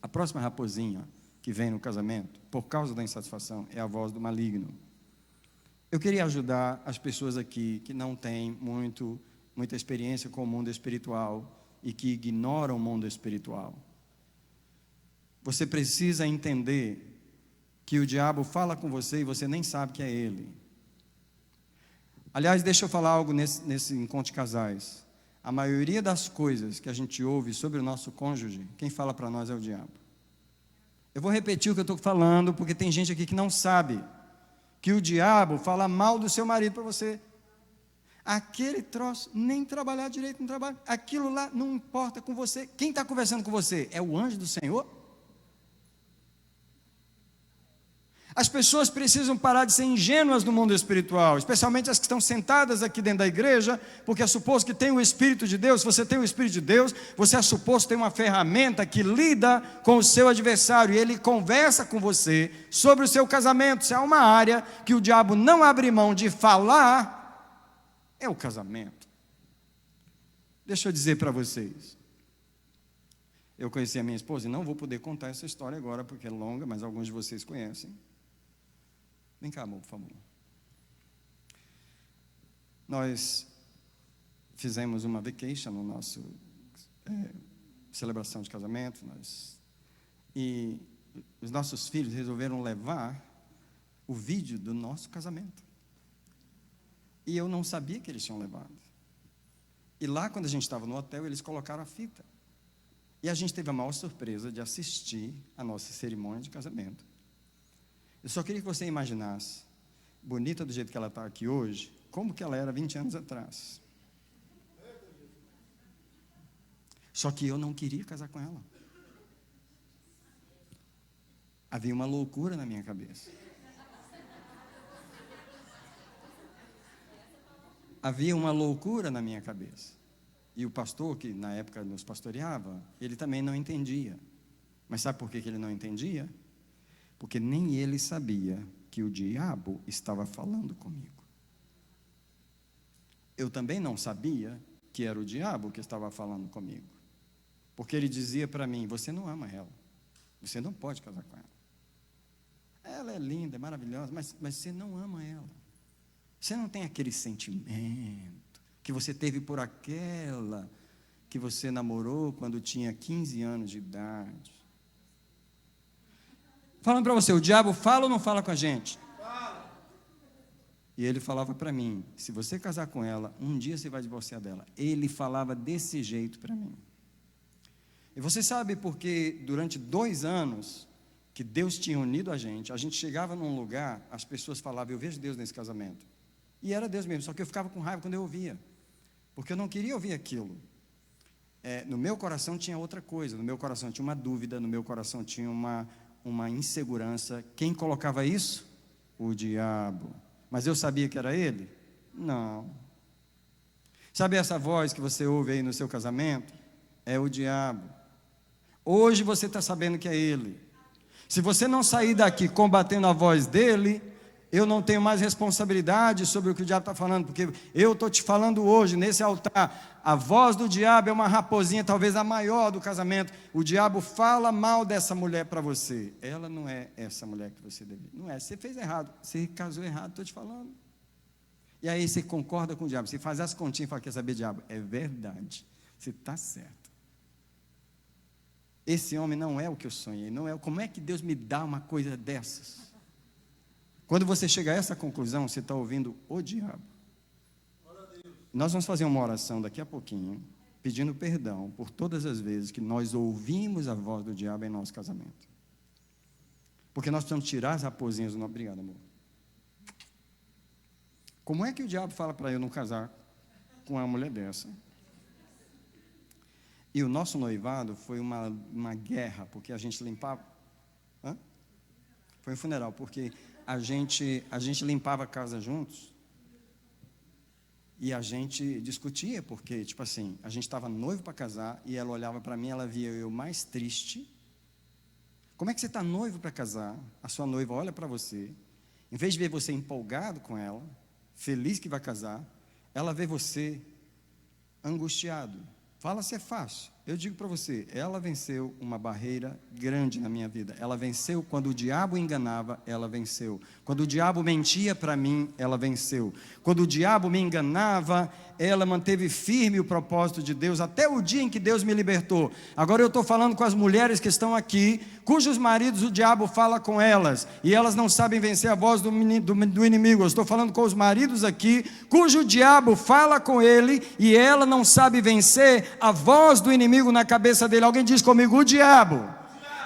Speaker 1: A próxima raposinha que vem no casamento, por causa da insatisfação, é a voz do maligno. Eu queria ajudar as pessoas aqui que não têm muita experiência com o mundo espiritual e que ignoram o mundo espiritual. Você precisa entender que o diabo fala com você e você nem sabe que é ele. Aliás, deixa eu falar algo nesse encontro de casais. A maioria das coisas que a gente ouve sobre o nosso cônjuge, quem fala para nós é o diabo. Eu vou repetir o que eu estou falando, porque tem gente aqui que não sabe que o diabo fala mal do seu marido para você. Aquele troço, nem trabalhar direito, não trabalha. Aquilo lá não importa com você. Quem está conversando com você? É o anjo do Senhor? As pessoas precisam parar de ser ingênuas no mundo espiritual, especialmente as que estão sentadas aqui dentro da igreja, porque é suposto que tem o Espírito de Deus. Se você tem o Espírito de Deus, você é suposto ter uma ferramenta que lida com o seu adversário, e ele conversa com você sobre o seu casamento. Se há uma área que o diabo não abre mão de falar, é o casamento. Deixa eu dizer para vocês, eu conheci a minha esposa, e não vou poder contar essa história agora, porque é longa, mas alguns de vocês conhecem. Vem cá, amor, por favor. Nós fizemos uma vacation no nosso celebração de casamento, e os nossos filhos resolveram levar o vídeo do nosso casamento. E eu não sabia que eles tinham levado. E lá, quando a gente estava no hotel, eles colocaram a fita. E a gente teve a maior surpresa de assistir a nossa cerimônia de casamento. Eu só queria que você imaginasse, bonita do jeito que ela está aqui hoje, como que ela era 20 anos atrás. Só que eu não queria casar com ela. Havia uma loucura na minha cabeça. Havia uma loucura na minha cabeça. E o pastor, que na época nos pastoreava, ele também não entendia. Mas sabe por que ele não entendia? Porque nem ele sabia que o diabo estava falando comigo. Eu também não sabia que era o diabo que estava falando comigo. Porque ele dizia para mim, você não ama ela. Você não pode casar com ela. Ela é linda, é maravilhosa, mas você não ama ela. Você não tem aquele sentimento que você teve por aquela que você namorou quando tinha 15 anos de idade. Falando para você, o diabo fala ou não fala com a gente? Fala. E ele falava para mim, se você casar com ela, um dia você vai divorciar dela. Ele falava desse jeito para mim. E você sabe porque durante 2 anos que Deus tinha unido a gente chegava num lugar, as pessoas falavam, eu vejo Deus nesse casamento. E era Deus mesmo, só que eu ficava com raiva quando eu ouvia, porque eu não queria ouvir aquilo. No meu coração tinha outra coisa, no meu coração tinha uma dúvida, no meu coração tinha uma insegurança. Quem colocava isso? O diabo. Mas eu sabia que era ele? Não. Sabe essa voz que você ouve aí no seu casamento? É o diabo. Hoje você está sabendo que é ele. Se você não sair daqui combatendo a voz dele, eu não tenho mais responsabilidade sobre o que o diabo está falando, porque eu estou te falando hoje, nesse altar, a voz do diabo é uma raposinha, talvez a maior do casamento. O diabo fala mal dessa mulher para você. Ela não é essa mulher que você deve. Não é, você fez errado, você casou errado, estou te falando. E aí você concorda com o diabo, você faz as continhas e fala, quer saber, diabo? É verdade, você está certo. Esse homem não é o que eu sonhei, não é. Como é que Deus me dá uma coisa dessas? Quando você chega a essa conclusão, você está ouvindo o diabo. Nós vamos fazer uma oração daqui a pouquinho, pedindo perdão por todas as vezes que nós ouvimos a voz do diabo em nosso casamento. Porque nós precisamos tirar as raposinhas do nosso... Obrigado, amor. Como é que o diabo fala para eu não casar com uma mulher dessa? E o nosso noivado foi uma guerra, porque a gente limpava... Foi um funeral, porque a gente limpava a casa juntos e a gente discutia, porque, tipo assim, a gente estava noivo para casar e ela olhava para mim, ela via eu mais triste. Como é que você está noivo para casar? A sua noiva olha para você, em vez de ver você empolgado com ela, feliz que vai casar, ela vê você angustiado. Fala se é fácil. Eu digo para você, ela venceu uma barreira grande na minha vida. Ela venceu quando o diabo enganava, ela venceu. Quando o diabo mentia para mim, ela venceu. Quando o diabo me enganava, ela manteve firme o propósito de Deus, até o dia em que Deus me libertou. Agora eu estou falando com as mulheres que estão aqui, cujos maridos o diabo fala com elas, e elas não sabem vencer a voz do inimigo. Eu estou falando com os maridos aqui, cujo diabo fala com ele, e ela não sabe vencer a voz do inimigo na cabeça dele. Alguém diz comigo, o diabo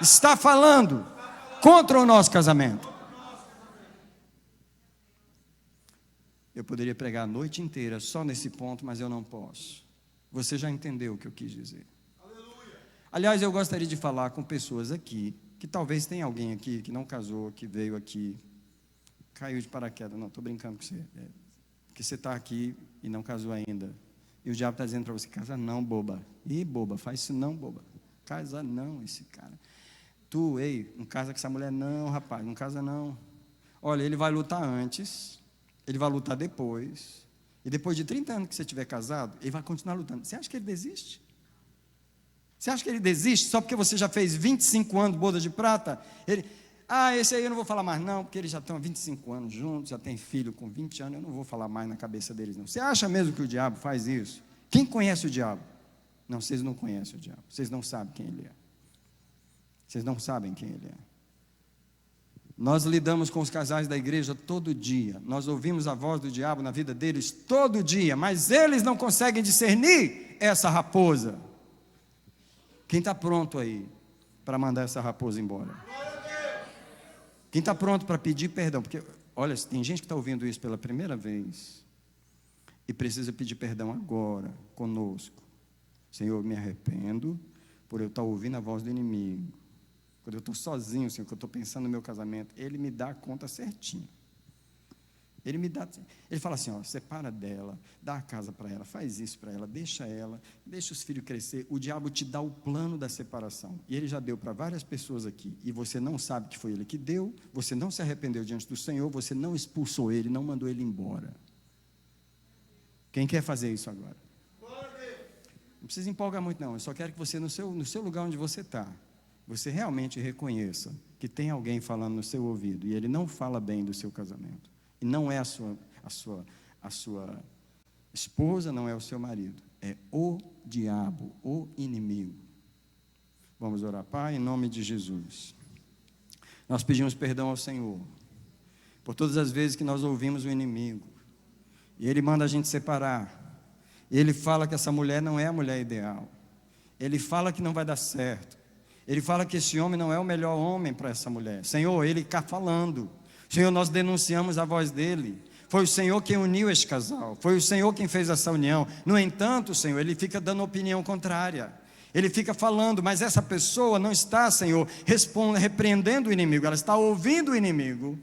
Speaker 1: está falando contra o nosso casamento. Eu poderia pregar a noite inteira só nesse ponto, mas eu não posso. Você já entendeu o que eu quis dizer. Aliás, eu gostaria de falar com pessoas aqui, que talvez tenha alguém aqui que não casou, que veio aqui, caiu de paraquedas. Não, estou brincando com você. Que você está aqui e não casou ainda. E o diabo está dizendo para você, casa não, boba. Ih, boba, faz isso não, boba. Casa não, esse cara. Tu, ei, não casa com essa mulher não, rapaz, não casa não. Olha, ele vai lutar antes, ele vai lutar depois, e depois de 30 anos que você tiver casado, ele vai continuar lutando. Você acha que ele desiste? Você acha que ele desiste só porque você já fez 25 anos de boda de prata? Esse aí eu não vou falar mais não, porque eles já estão há 25 anos juntos, já tem filho com 20 anos, eu não vou falar mais na cabeça deles não. Você acha mesmo que o diabo faz isso? Quem conhece o diabo? Não, vocês não conhecem o diabo, vocês não sabem quem ele é. Vocês não sabem quem ele é. Nós lidamos com os casais da igreja todo dia, nós ouvimos a voz do diabo na vida deles todo dia, mas eles não conseguem discernir essa raposa. Quem está pronto aí para mandar essa raposa embora? Quem está pronto para pedir perdão? Porque, olha, tem gente que está ouvindo isso pela primeira vez e precisa pedir perdão agora, conosco. Senhor, eu me arrependo por eu estar ouvindo a voz do inimigo. Quando eu estou sozinho, Senhor, que eu estou pensando no meu casamento, Ele me dá a conta certinho. Ele fala assim, ó, separa dela, dá a casa para ela, faz isso para ela, deixa os filhos crescer. O diabo te dá o plano da separação. E ele já deu para várias pessoas aqui. E você não sabe que foi ele que deu, você não se arrependeu diante do Senhor, você não expulsou ele, não mandou ele embora. Quem quer fazer isso agora? Não precisa empolgar muito não, eu só quero que você no seu lugar onde você está, você realmente reconheça que tem alguém falando no seu ouvido e ele não fala bem do seu casamento. E não é a sua esposa, não é o seu marido. É o diabo, o inimigo. Vamos orar, Pai, em nome de Jesus. Nós pedimos perdão ao Senhor por todas as vezes que nós ouvimos o inimigo. E ele manda a gente separar. E ele fala que essa mulher não é a mulher ideal. Ele fala que não vai dar certo. Ele fala que esse homem não é o melhor homem para essa mulher. Senhor, ele está falando. Senhor, nós denunciamos a voz dele. Foi o Senhor quem uniu esse casal. Foi o Senhor quem fez essa união. No entanto, Senhor, ele fica dando opinião contrária. Ele fica falando, mas essa pessoa não está, Senhor, repreendendo o inimigo. Ela está ouvindo o inimigo.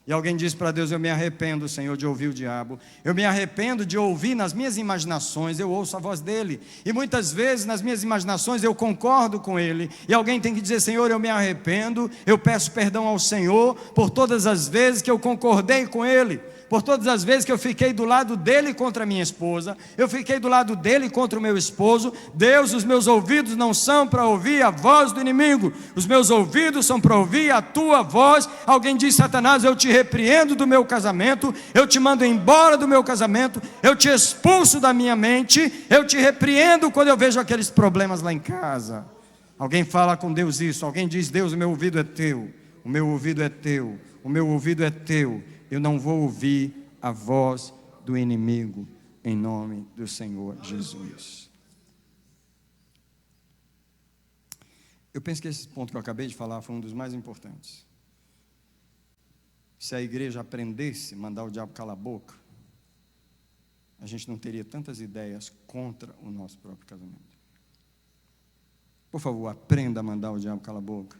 Speaker 1: E alguém diz para Deus, eu me arrependo, Senhor, de ouvir o diabo. Eu me arrependo de ouvir nas minhas imaginações, eu ouço a voz dele. E muitas vezes nas minhas imaginações eu concordo com ele. E alguém tem que dizer, Senhor, eu me arrependo, eu peço perdão ao Senhor por todas as vezes que eu concordei com ele. Por todas as vezes que eu fiquei do lado dele contra a minha esposa, eu fiquei do lado dele contra o meu esposo. Deus, os meus ouvidos não são para ouvir a voz do inimigo, os meus ouvidos são para ouvir a tua voz. Alguém diz, Satanás, eu te repreendo do meu casamento, eu te mando embora do meu casamento, eu te expulso da minha mente, eu te repreendo quando eu vejo aqueles problemas lá em casa. Alguém fala com Deus isso, alguém diz, Deus, o meu ouvido é teu, o meu ouvido é teu, o meu ouvido é teu. Eu não vou ouvir a voz do inimigo, em nome do Senhor Jesus. Eu penso que esse ponto que eu acabei de falar foi um dos mais importantes. Se a igreja aprendesse a mandar o diabo calar a boca, a gente não teria tantas ideias contra o nosso próprio casamento. Por favor, aprenda a mandar o diabo calar a boca.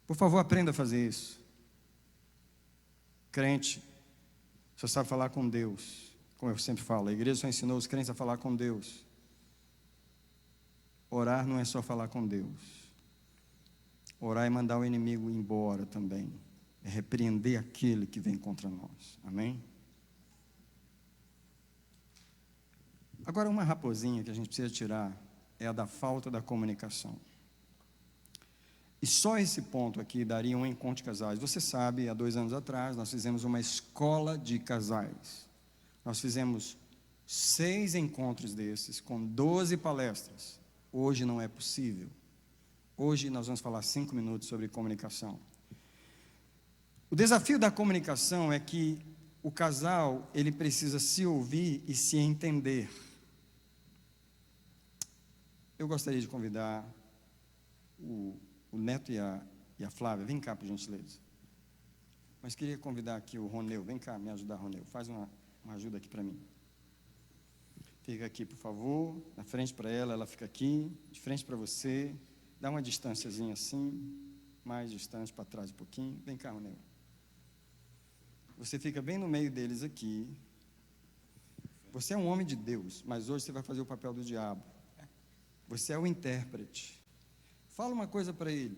Speaker 1: Por favor, aprenda a fazer isso. Crente só sabe falar com Deus, como eu sempre falo, a igreja só ensinou os crentes a falar com Deus. Orar não é só falar com Deus. Orar é mandar o inimigo embora também. É repreender aquele que vem contra nós. Amém? Agora, uma raposinha que a gente precisa tirar é a da falta da comunicação. E só esse ponto aqui daria um encontro de casais. Você sabe, há 2 anos atrás, nós fizemos uma escola de casais. Nós fizemos 6 encontros desses, com 12 palestras. Hoje não é possível. Hoje nós vamos falar 5 minutos sobre comunicação. O desafio da comunicação é que o casal, ele precisa se ouvir e se entender. Eu gostaria de convidar o Neto e a Flávia, vem cá, por gentileza. Mas queria convidar aqui o Roneu, vem cá me ajudar, Roneu, faz uma ajuda aqui para mim. Fica aqui, por favor, na frente para ela, ela fica aqui, de frente para você, dá uma distânciazinha assim, mais distante para trás um pouquinho, vem cá, Roneu. Você fica bem no meio deles aqui. Você é um homem de Deus, mas hoje você vai fazer o papel do diabo. Você é o intérprete. Fala uma coisa para ele.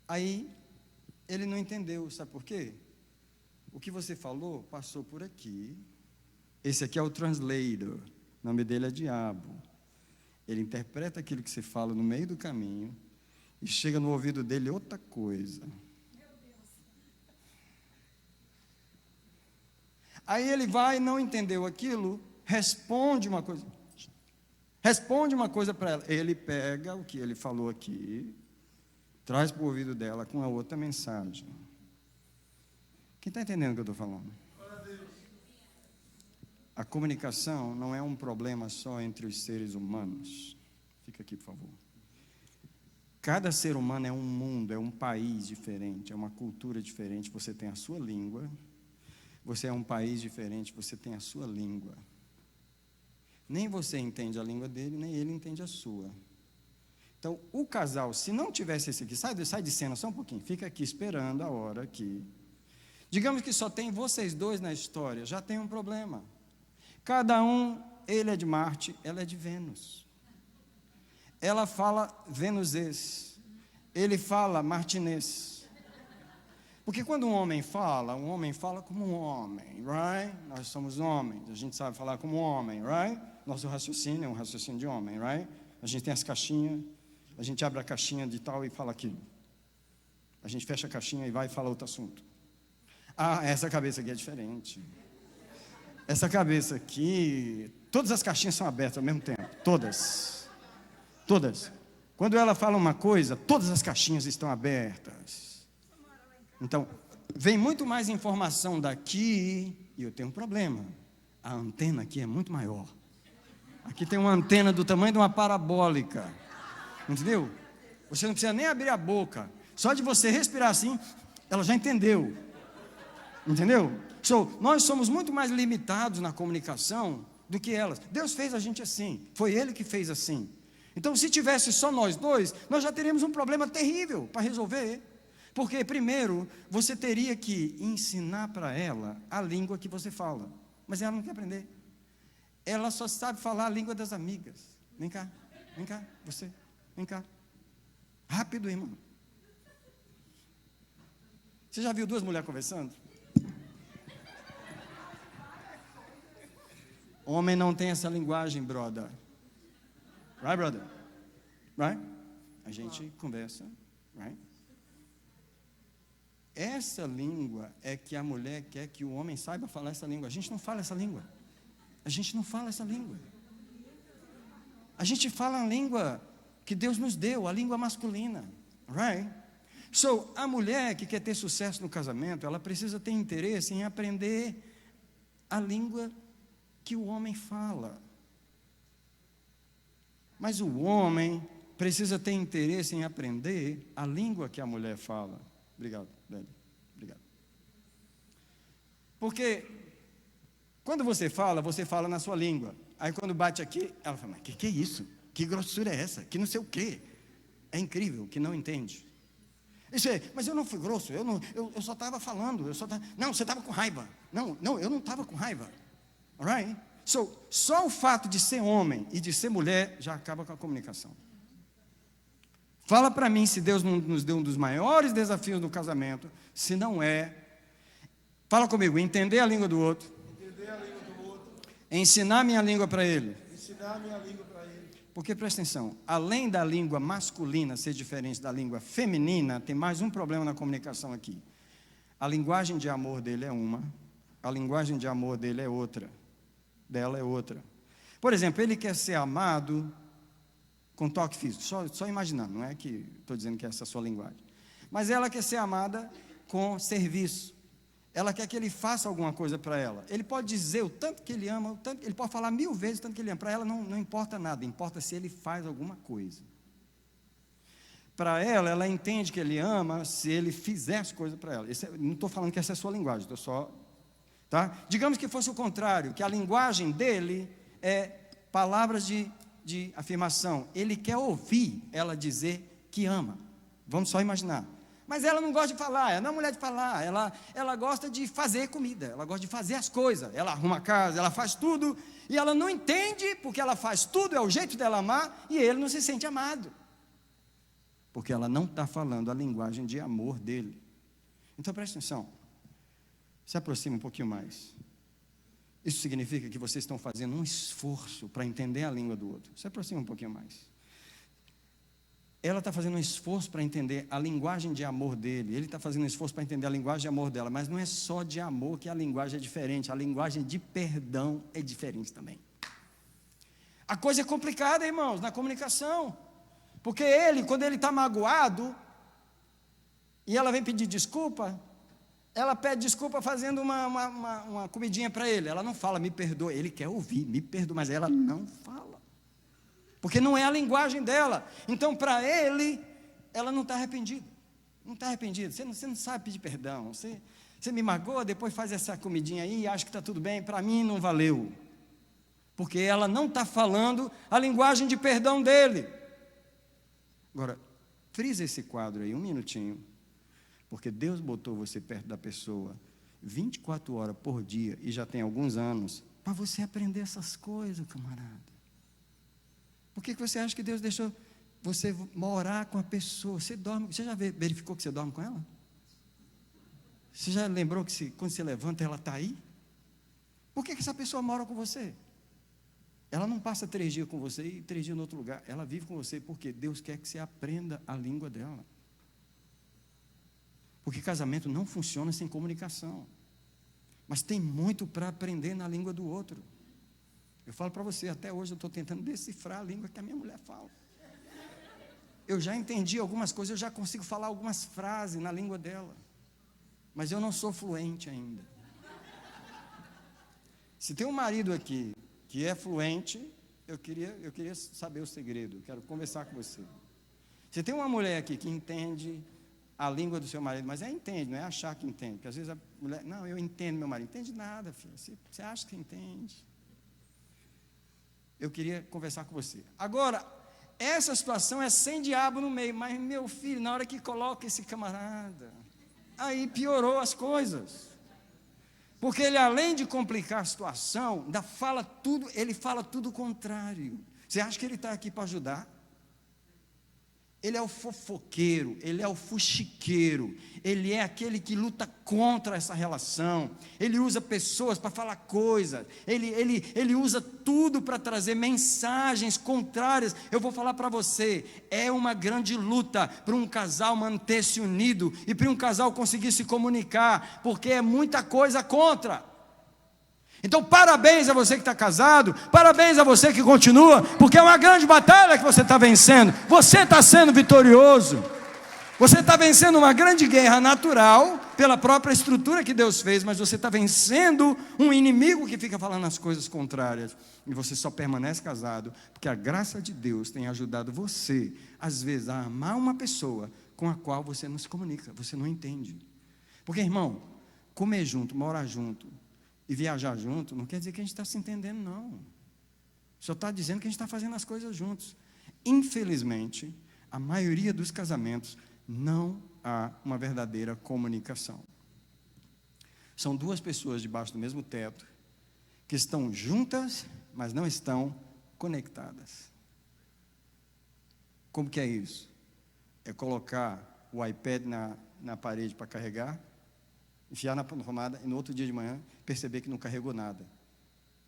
Speaker 1: Aí, ele não entendeu, sabe por quê? O que você falou passou por aqui. Esse aqui é o translator, o nome dele é diabo. Ele interpreta aquilo que você fala no meio do caminho e chega no ouvido dele outra coisa. Meu Deus. Aí ele vai, não entendeu aquilo, responde uma coisa. Responde uma coisa para ela. Ele pega o que ele falou aqui, traz para o ouvido dela com a outra mensagem. Quem está entendendo o que eu estou falando? A comunicação não é um problema só entre os seres humanos. Fica aqui, por favor. Cada ser humano é um mundo, é um país diferente, é uma cultura diferente. Você tem a sua língua. Você é um país diferente, você tem a sua língua. Nem você entende a língua dele, nem ele entende a sua. Então, o casal, se não tivesse esse aqui, sai de cena só um pouquinho, fica aqui esperando a hora aqui. Digamos que só tem vocês dois na história, já tem um problema. Cada um, ele é de Marte, ela é de Vênus. Ela fala venusês, ele fala martinês. Porque quando um homem fala como um homem, right? Nós somos homens, a gente sabe falar como um homem, right? Nosso raciocínio é um raciocínio de homem, right? A gente tem as caixinhas, a gente abre a caixinha de tal e fala aquilo. A gente fecha a caixinha e vai e fala outro assunto. Ah, essa cabeça aqui é diferente. Essa cabeça aqui, todas as caixinhas são abertas ao mesmo tempo, todas. Quando ela fala uma coisa, todas as caixinhas estão abertas. Então, vem muito mais informação daqui, e eu tenho um problema. A antena aqui é muito maior. Aqui tem uma antena do tamanho de uma parabólica. Entendeu? Você não precisa nem abrir a boca. Só de você respirar assim, ela já entendeu. Entendeu? Nós somos muito mais limitados na comunicação do que elas. Deus fez a gente assim. Foi Ele que fez assim. Então, se tivesse só nós dois, nós já teríamos um problema terrível para resolver. Porque, primeiro, você teria que ensinar para ela a língua que você fala. Mas ela não quer aprender. Ela só sabe falar a língua das amigas. Vem cá, você, vem cá. Rápido, irmão. Você já viu duas mulheres conversando? Homem não tem essa linguagem, brother. Right, brother? Right? A gente conversa, right? Essa língua é que a mulher quer que o homem saiba falar essa língua. A gente não fala essa língua. A gente fala a língua que Deus nos deu, a língua masculina. Right? A mulher que quer ter sucesso no casamento, ela precisa ter interesse em aprender a língua que o homem fala. Mas o homem precisa ter interesse em aprender a língua que a mulher fala. Obrigado, Lélia. Obrigado. Porque quando você fala na sua língua. Aí quando bate aqui, ela fala, mas que é isso? Que grossura é essa? Que não sei o quê. É incrível que não entende. Mas eu não fui grosso, eu só estava falando. Não, você estava com raiva. Não, eu não estava com raiva. Alright? Só o fato de ser homem e de ser mulher já acaba com a comunicação. Fala para mim se Deus não nos deu um dos maiores desafios no casamento, se não é, fala comigo, entender a língua do outro, ensinar minha língua para ele. Porque presta atenção, além da língua masculina ser diferente da língua feminina, tem mais um problema na comunicação aqui. A linguagem de amor dele é uma, a linguagem de amor dele é outra, dela é outra. Por exemplo, ele quer ser amado com toque físico, só imaginando, não é que estou dizendo que essa é a sua linguagem. Mas ela quer ser amada com serviço. Ela quer que ele faça alguma coisa para ela. Ele pode dizer o tanto que ele ama, ele pode falar 1000 vezes o tanto que ele ama. Para ela não importa nada, importa se ele faz alguma coisa. Para ela entende que ele ama se ele fizer as coisas para ela. Não estou falando que essa é a sua linguagem, estou só... Tá? Digamos que fosse o contrário, que a linguagem dele é palavras de afirmação. Ele quer ouvir ela dizer que ama. Vamos só imaginar. Mas ela não gosta de falar, ela não é mulher de falar, ela gosta de fazer comida, ela gosta de fazer as coisas, ela arruma a casa, ela faz tudo, e ela não entende, porque ela faz tudo, é o jeito dela amar, e ele não se sente amado. Porque ela não está falando a linguagem de amor dele. Então preste atenção, se aproxima um pouquinho mais. Isso significa que vocês estão fazendo um esforço para entender a língua do outro. Se aproxima um pouquinho mais. Ela está fazendo um esforço para entender a linguagem de amor dele. Ele está fazendo um esforço para entender a linguagem de amor dela. Mas não é só de amor que a linguagem é diferente. A linguagem de perdão é diferente também. A coisa é complicada, irmãos, na comunicação. Porque ele, quando ele está magoado, e ela vem pedir desculpa, ela pede desculpa fazendo uma comidinha para ele. Ela não fala, me perdoa. Ele quer ouvir, me perdoa, mas ela não fala. Porque não é a linguagem dela. Então, para ele, ela não está arrependida. Não está arrependida. Você não sabe pedir perdão. Você me magoa, depois faz essa comidinha aí, acha que está tudo bem. Para mim, não valeu. Porque ela não está falando a linguagem de perdão dele. Agora, frisa esse quadro aí, um minutinho. Porque Deus botou você perto da pessoa 24 horas por dia, e já tem alguns anos, para você aprender essas coisas, camarada. Por que você acha que Deus deixou você morar com a pessoa? Você dorme, você já verificou que você dorme com ela? Você já lembrou que quando você levanta ela está aí? Por que essa pessoa mora com você? Ela não passa 3 dias com você e 3 dias em outro lugar. Ela vive com você porque Deus quer que você aprenda a língua dela. Porque casamento não funciona sem comunicação. Mas tem muito para aprender na língua do outro. Eu falo para você, até hoje eu estou tentando decifrar a língua que a minha mulher fala. Eu já entendi algumas coisas, eu já consigo falar algumas frases na língua dela. Mas eu não sou fluente ainda. Se tem um marido aqui que é fluente, eu queria saber o segredo, eu quero conversar com você. Se tem uma mulher aqui que entende a língua do seu marido, mas entende, não é achar que entende, porque às vezes a mulher, não, eu entendo meu marido, entende nada, filho, você acha que entende. Eu queria conversar com você. Agora, essa situação é sem diabo no meio, mas meu filho, na hora que coloca esse camarada, aí piorou as coisas. Porque ele, além de complicar a situação, ele fala tudo o contrário. Você acha que ele está aqui para ajudar? Ele é o fofoqueiro, ele é o fuxiqueiro, ele é aquele que luta contra essa relação, ele usa pessoas para falar coisas, ele usa tudo para trazer mensagens contrárias. Eu vou falar para você, é uma grande luta para um casal manter-se unido e para um casal conseguir se comunicar, porque é muita coisa contra. Então, parabéns a você que está casado, parabéns a você que continua, porque é uma grande batalha que você está vencendo. Você está sendo vitorioso. Você está vencendo uma grande guerra natural, pela própria estrutura que Deus fez, mas você está vencendo um inimigo que fica falando as coisas contrárias. E você só permanece casado, porque a graça de Deus tem ajudado você, às vezes, a amar uma pessoa com a qual você não se comunica, você não entende. Porque, irmão, comer junto, morar junto, e viajar junto, não quer dizer que a gente está se entendendo, não. Só está dizendo que a gente está fazendo as coisas juntos. Infelizmente, a maioria dos casamentos não há uma verdadeira comunicação. São 2 pessoas debaixo do mesmo teto, que estão juntas, mas não estão conectadas. Como que é isso? É colocar o iPad na parede para carregar, enfiar na tomada e no outro dia de manhã perceber que não carregou nada.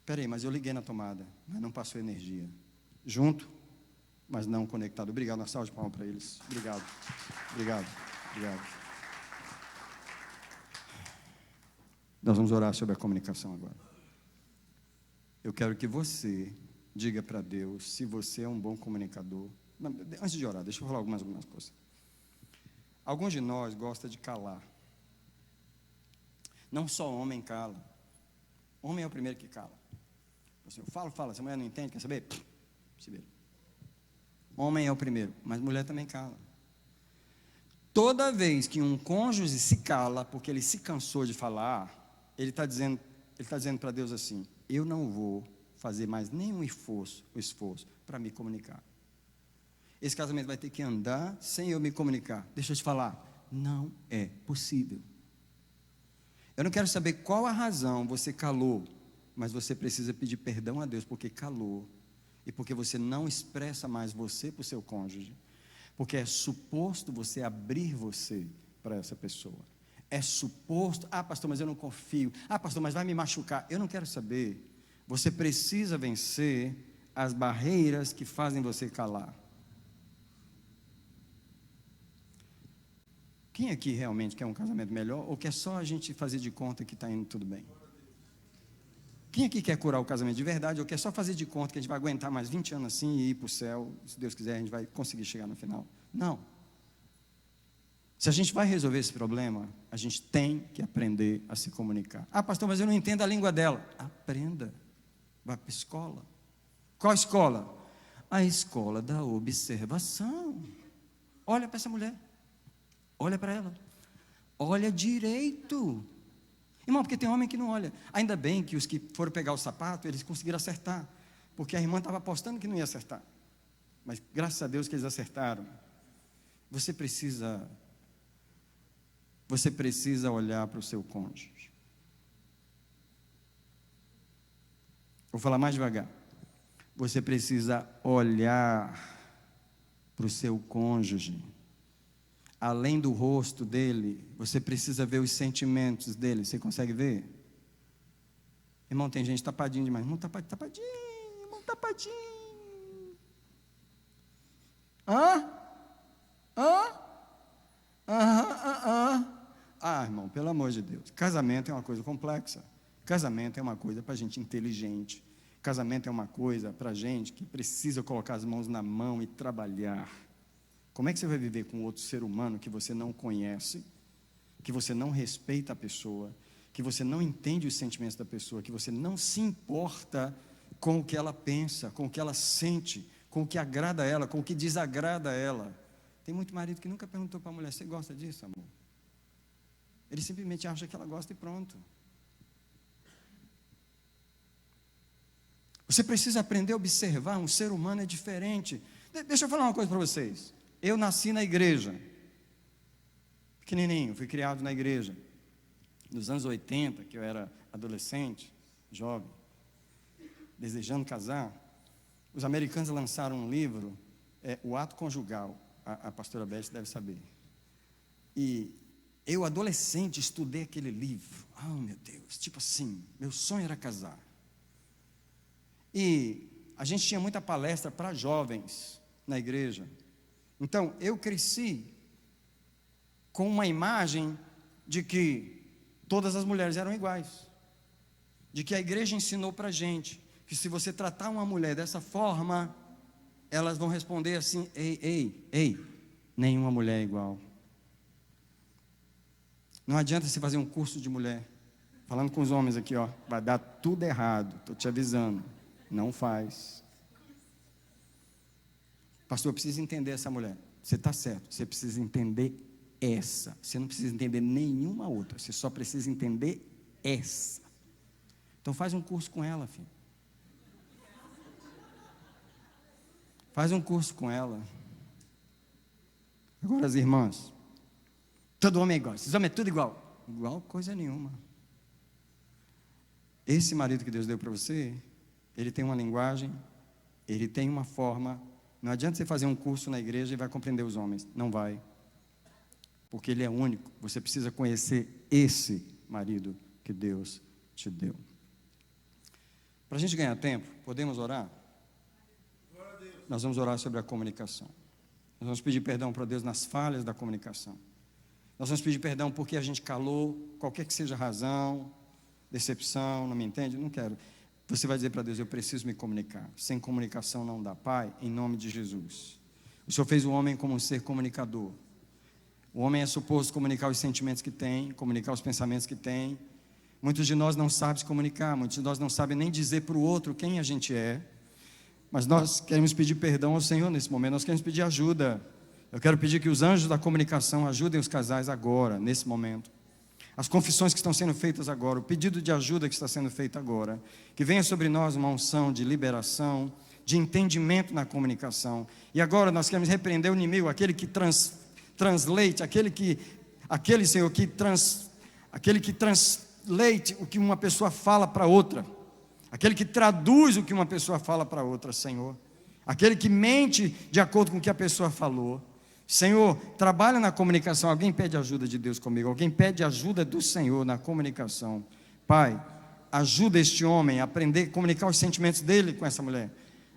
Speaker 1: Espera aí, mas eu liguei na tomada, mas não passou energia. Junto, mas não conectado. Obrigado, uma salva de palmas para eles. Obrigado. Nós vamos orar sobre a comunicação agora. Eu quero que você diga para Deus se você é um bom comunicador. Não, antes de orar, deixa eu falar algumas coisas. Alguns de nós gostam de calar. Não só homem cala. Homem é o primeiro que cala. Assim, eu falo, se a mulher não entende, quer saber? Se vira. Homem é o primeiro, mas mulher também cala. Toda vez que um cônjuge se cala, porque ele se cansou de falar, ele está dizendo para Deus assim, eu não vou fazer mais nenhum esforço para me comunicar. Esse casamento vai ter que andar sem eu me comunicar. Deixa eu te falar, não é possível. Eu não quero saber qual a razão você calou, mas você precisa pedir perdão a Deus porque calou e porque você não expressa mais você para o seu cônjuge, porque é suposto você abrir você para essa pessoa. É suposto, pastor, mas eu não confio. Pastor, mas vai me machucar. Eu não quero saber. Você precisa vencer as barreiras que fazem você calar. Quem aqui realmente quer um casamento melhor ou quer só a gente fazer de conta que está indo tudo bem? Quem aqui quer curar o casamento de verdade ou quer só fazer de conta que a gente vai aguentar mais 20 anos assim e ir para o céu, se Deus quiser a gente vai conseguir chegar no final? Não. Se a gente vai resolver esse problema, a gente tem que aprender a se comunicar. Ah, pastor, mas eu não entendo a língua dela. Aprenda. Vai para a escola. Qual escola? A escola da observação. Olha para essa mulher. Olha para ela. Olha direito. Irmão, porque tem homem que não olha. Ainda bem que os que foram pegar o sapato, eles conseguiram acertar. Porque a irmã estava apostando que não ia acertar. Mas graças a Deus que eles acertaram. Você precisa olhar para o seu cônjuge. Vou falar mais devagar. Você precisa olhar para o seu cônjuge. Além do rosto dele, você precisa ver os sentimentos dele. Você consegue ver? Irmão, tem gente tapadinho demais. Irmão, tapadinho. Irmão, tapadinho. Ah, irmão, pelo amor de Deus. Casamento é uma coisa complexa. Casamento é uma coisa para gente inteligente. Casamento é uma coisa para gente que precisa colocar as mãos na mão e trabalhar. Como é que você vai viver com outro ser humano que você não conhece, que você não respeita a pessoa, que você não entende os sentimentos da pessoa, que você não se importa com o que ela pensa, com o que ela sente, com o que agrada a ela, com o que desagrada a ela? Tem muito marido que nunca perguntou para a mulher: você gosta disso, amor? Ele simplesmente acha que ela gosta e pronto. Você precisa aprender a observar. Um ser humano é diferente. Deixa eu falar uma coisa para vocês. Eu nasci na igreja, pequenininho, fui criado na igreja. Nos anos 80, que eu era adolescente, jovem, desejando casar, os americanos lançaram um livro, O Ato Conjugal. A pastora Beth deve saber. E eu, adolescente, estudei aquele livro. Oh, meu Deus, tipo assim, meu sonho era casar. E a gente tinha muita palestra para jovens na igreja. Então, eu cresci com uma imagem de que todas as mulheres eram iguais. De que a igreja ensinou para a gente que se você tratar uma mulher dessa forma, elas vão responder assim: ei, nenhuma mulher é igual. Não adianta você fazer um curso de mulher. Falando com os homens aqui, ó, vai dar tudo errado, estou te avisando. Não faz. Pastor, eu preciso entender essa mulher. Você está certo, você precisa entender essa. Você não precisa entender nenhuma outra, você só precisa entender essa. Então faz um curso com ela, filho. Faz um curso com ela. Agora as irmãs. Todo homem é igual, esses homens é tudo igual. Igual coisa nenhuma. Esse marido que Deus deu para você, ele tem uma linguagem, ele tem uma forma. Não adianta você fazer um curso na igreja e vai compreender os homens. Não vai. Porque ele é único. Você precisa conhecer esse marido que Deus te deu. Para a gente ganhar tempo, podemos orar? Nós vamos orar sobre a comunicação. Nós vamos pedir perdão para Deus nas falhas da comunicação. Nós vamos pedir perdão porque a gente calou, qualquer que seja a razão, decepção, não me entende? Não quero. Você vai dizer para Deus: eu preciso me comunicar. Sem comunicação não dá. Pai, em nome de Jesus, o Senhor fez o homem como um ser comunicador. O homem é suposto comunicar os sentimentos que tem, comunicar os pensamentos que tem. Muitos de nós não sabem se comunicar, muitos de nós não sabem nem dizer para o outro quem a gente é. Mas nós queremos pedir perdão ao Senhor nesse momento, nós queremos pedir ajuda. Eu quero pedir que os anjos da comunicação ajudem os casais agora, nesse momento. As confissões que estão sendo feitas agora, o pedido de ajuda que está sendo feito agora, que venha sobre nós uma unção de liberação, de entendimento na comunicação. E agora nós queremos repreender o inimigo, aquele que translate, aquele que translate o que uma pessoa fala para outra, aquele que traduz o que uma pessoa fala para outra, Senhor, aquele que mente de acordo com o que a pessoa falou. Senhor, trabalha na comunicação. Alguém pede ajuda de Deus comigo, alguém pede ajuda do Senhor na comunicação. Pai, ajuda este homem a aprender a comunicar os sentimentos dele com essa mulher.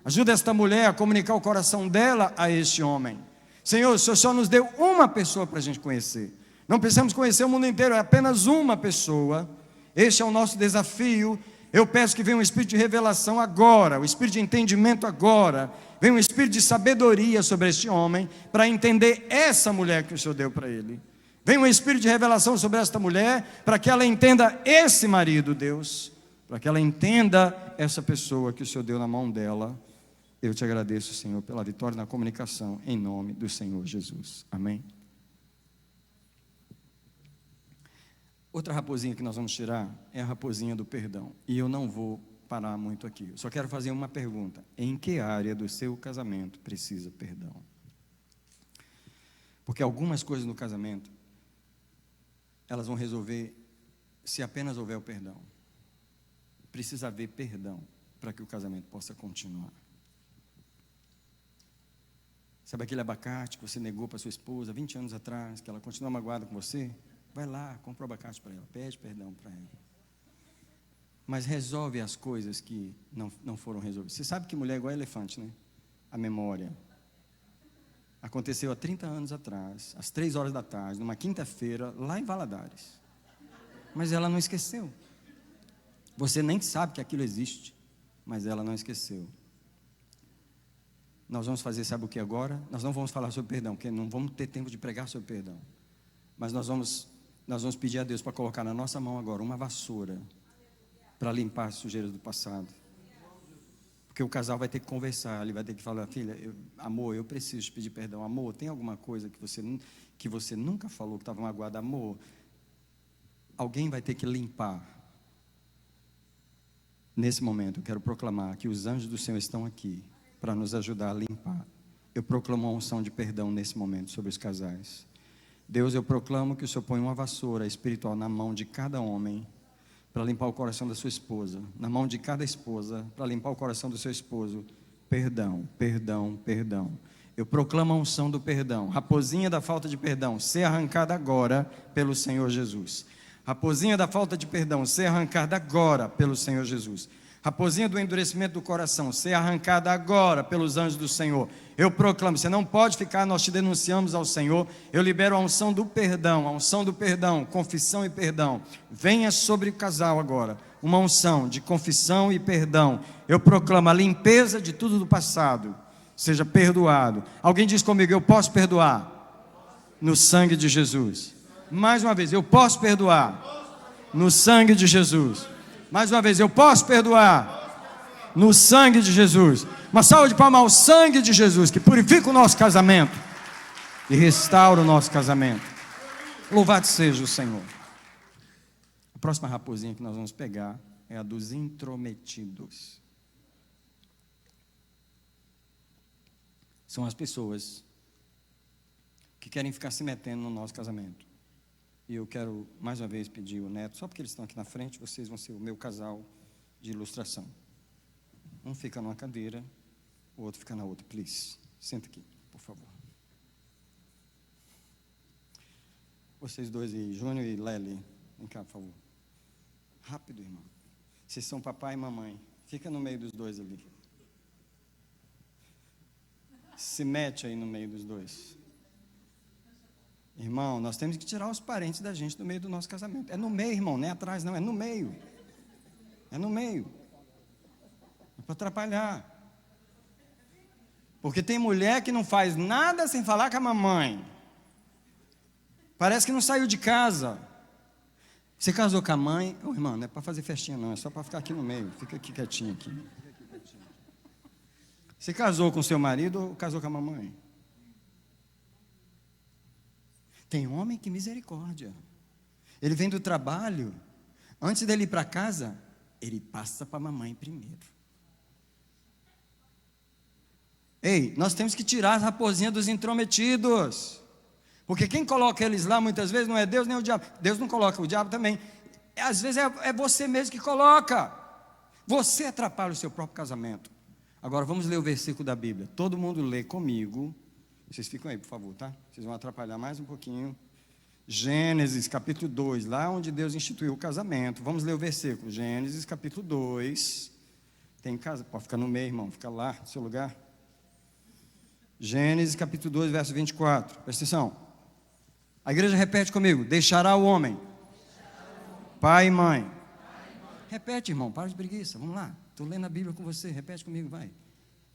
Speaker 1: Ajuda esta mulher a comunicar o coração dela a este homem. Senhor, o Senhor só nos deu uma pessoa para a gente conhecer. Não precisamos conhecer o mundo inteiro, é apenas uma pessoa. Este é o nosso desafio. Eu peço que venha um espírito de revelação agora, o espírito de entendimento agora, venha um espírito de sabedoria sobre este homem, para entender essa mulher que o Senhor deu para ele. Venha um espírito de revelação sobre esta mulher, para que ela entenda esse marido, Deus, para que ela entenda essa pessoa que o Senhor deu na mão dela. Eu te agradeço, Senhor, pela vitória na comunicação, em nome do Senhor Jesus. Amém. Outra raposinha que nós vamos tirar é a raposinha do perdão. E eu não vou parar muito aqui. Eu só quero fazer uma pergunta. Em que área do seu casamento precisa perdão? Porque algumas coisas no casamento, elas vão resolver se apenas houver o perdão. Precisa haver perdão para que o casamento possa continuar. Sabe aquele abacate que você negou para sua esposa 20 anos atrás, que ela continua magoada com você? Vai lá, compra o abacate para ela, pede perdão para ela. Mas resolve as coisas que não foram resolvidas. Você sabe que mulher é igual a elefante, né? A memória. Aconteceu há 30 anos atrás, às 3 horas da tarde, numa quinta-feira, lá em Valadares. Mas ela não esqueceu. Você nem sabe que aquilo existe, mas ela não esqueceu. Nós vamos fazer, sabe o que agora? Nós não vamos falar sobre perdão, porque não vamos ter tempo de pregar sobre perdão. Mas nós vamos pedir a Deus para colocar na nossa mão agora uma vassoura para limpar as sujeiras do passado. Porque o casal vai ter que conversar, ele vai ter que falar: filha, amor, eu preciso te pedir perdão. Amor, tem alguma coisa que você nunca falou que estava magoada? Amor, alguém vai ter que limpar. Nesse momento eu quero proclamar que os anjos do Senhor estão aqui para nos ajudar a limpar. Eu proclamo a unção de perdão nesse momento sobre os casais. Deus, eu proclamo que o Senhor põe uma vassoura espiritual na mão de cada homem para limpar o coração da sua esposa, na mão de cada esposa para limpar o coração do seu esposo. Perdão, perdão, perdão. Eu proclamo a unção do perdão. Raposinha da falta de perdão, ser arrancada agora pelo Senhor Jesus. Raposinha da falta de perdão, ser arrancada agora pelo Senhor Jesus. Raposinha do endurecimento do coração, ser arrancada agora pelos anjos do Senhor. Eu proclamo, você não pode ficar, nós te denunciamos ao Senhor. Eu libero a unção do perdão, confissão e perdão. Venha sobre o casal agora, uma unção de confissão e perdão. Eu proclamo a limpeza de tudo do passado, seja perdoado. Alguém diz comigo: eu posso perdoar no sangue de Jesus. Mais uma vez, eu posso perdoar no sangue de Jesus. Mais uma vez, eu posso perdoar no sangue de Jesus. Uma salva de palmas ao sangue de Jesus, que purifica o nosso casamento e restaura o nosso casamento. Louvado seja o Senhor. A próxima raposinha que nós vamos pegar é a dos intrometidos. São as pessoas que querem ficar se metendo no nosso casamento. E eu quero, mais uma vez, pedir o Neto, só porque eles estão aqui na frente, vocês vão ser o meu casal de ilustração. Um fica numa cadeira, o outro fica na outra, please. Senta aqui, por favor. Vocês dois aí, Júnior e Lely, vem cá, por favor. Rápido, irmão. Vocês são papai e mamãe. Fica no meio dos dois ali. Se mete aí no meio dos dois. Irmão, nós temos que tirar os parentes da gente do meio do nosso casamento. É no meio, irmão, não é atrás não, é no meio. É no meio. É para atrapalhar. Porque tem mulher que não faz nada sem falar com a mamãe. Parece que não saiu de casa. Você casou com a mãe? Ô, irmão, não é para fazer festinha não, é só para ficar aqui no meio. Fica aqui quietinho aqui. Você casou com seu marido ou casou com a mamãe? Tem homem que misericórdia. Ele vem do trabalho, antes dele ir para casa, ele passa para a mamãe primeiro. Ei, nós temos que tirar a raposinha dos intrometidos. Porque quem coloca eles lá muitas vezes não é Deus nem o diabo. Deus não coloca, o diabo também. Às vezes é você mesmo que coloca. Você atrapalha o seu próprio casamento. Agora vamos ler o versículo da Bíblia. Todo mundo lê comigo. Vocês ficam aí, por favor, tá? Vocês vão atrapalhar mais um pouquinho. Gênesis, capítulo 2, lá onde Deus instituiu o casamento. Vamos ler o versículo. Gênesis, capítulo 2. Tem casa? Pode ficar no meio, irmão. Fica lá, no seu lugar. Gênesis, capítulo 2, verso 24. Presta atenção. A igreja repete comigo. Deixará o homem pai e mãe, Repete, irmão, para de preguiça, vamos lá. Estou lendo a Bíblia com você, repete comigo, vai.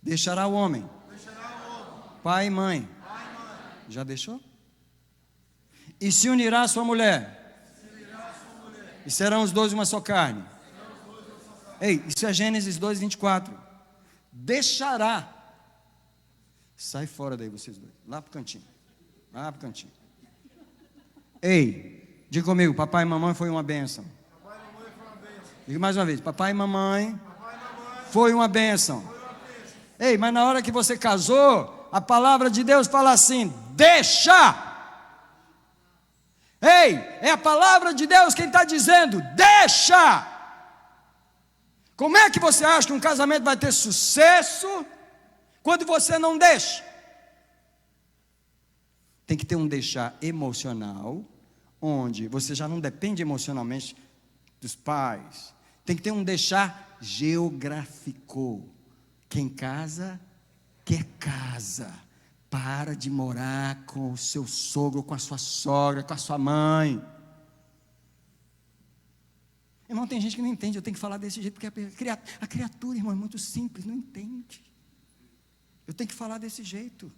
Speaker 1: Deixará o homem, pai e mãe. Já deixou? E se unirá a sua mulher. E serão os dois uma só carne. Ei, isso é Gênesis 2, 24. Deixará. Sai fora daí vocês dois. Lá para o cantinho. Lá para o cantinho. Ei, diga comigo, papai e mamãe foi uma bênção. Diga mais uma vez, papai e mamãe foi uma bênção. Ei, mas na hora que você casou, a palavra de Deus fala assim, deixa. Ei, é a palavra de Deus quem está dizendo, deixa. Como é que você acha que um casamento vai ter sucesso quando você não deixa? Tem que ter um deixar emocional, onde você já não depende emocionalmente dos pais. Tem que ter um deixar geográfico. Quem casa, quer casa. Para de morar com o seu sogro, com a sua sogra, com a sua mãe. Irmão, tem gente que não entende, eu tenho que falar desse jeito, porque a criatura, irmão, é muito simples, não entende. Eu tenho que falar desse jeito.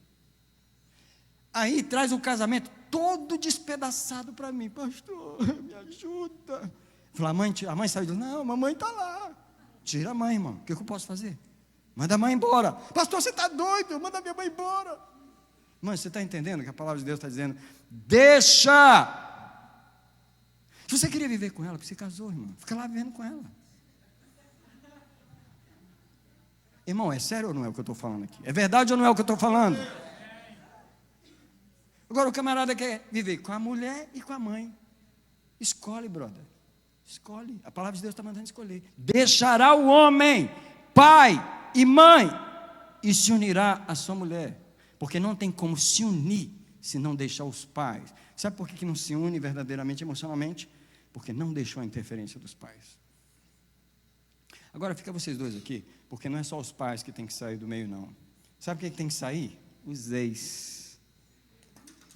Speaker 1: Aí traz um casamento todo despedaçado para mim. Pastor, me ajuda. Fala, a mãe saiu, não, a mamãe está lá. Tira a mãe, irmão, o que eu posso fazer? Manda a mãe embora. Pastor, você está doido, manda a minha mãe embora. Mãe, você está entendendo que a palavra de Deus está dizendo, deixa. Se você queria viver com ela, porque você casou, irmão, fica lá vivendo com ela. Irmão, é sério ou não é o que eu estou falando aqui? É verdade ou não é o que eu estou falando? Agora o camarada quer viver com a mulher e com a mãe. Escolhe, brother. Escolhe. A palavra de Deus está mandando escolher. Deixará o homem, pai e mãe, e se unirá à sua mulher. Porque não tem como se unir se não deixar os pais. Sabe por que não se une verdadeiramente emocionalmente? Porque não deixou a interferência dos pais. Agora fica vocês dois aqui, porque não é só os pais que tem que sair do meio, não. Sabe o que tem que sair? Os ex.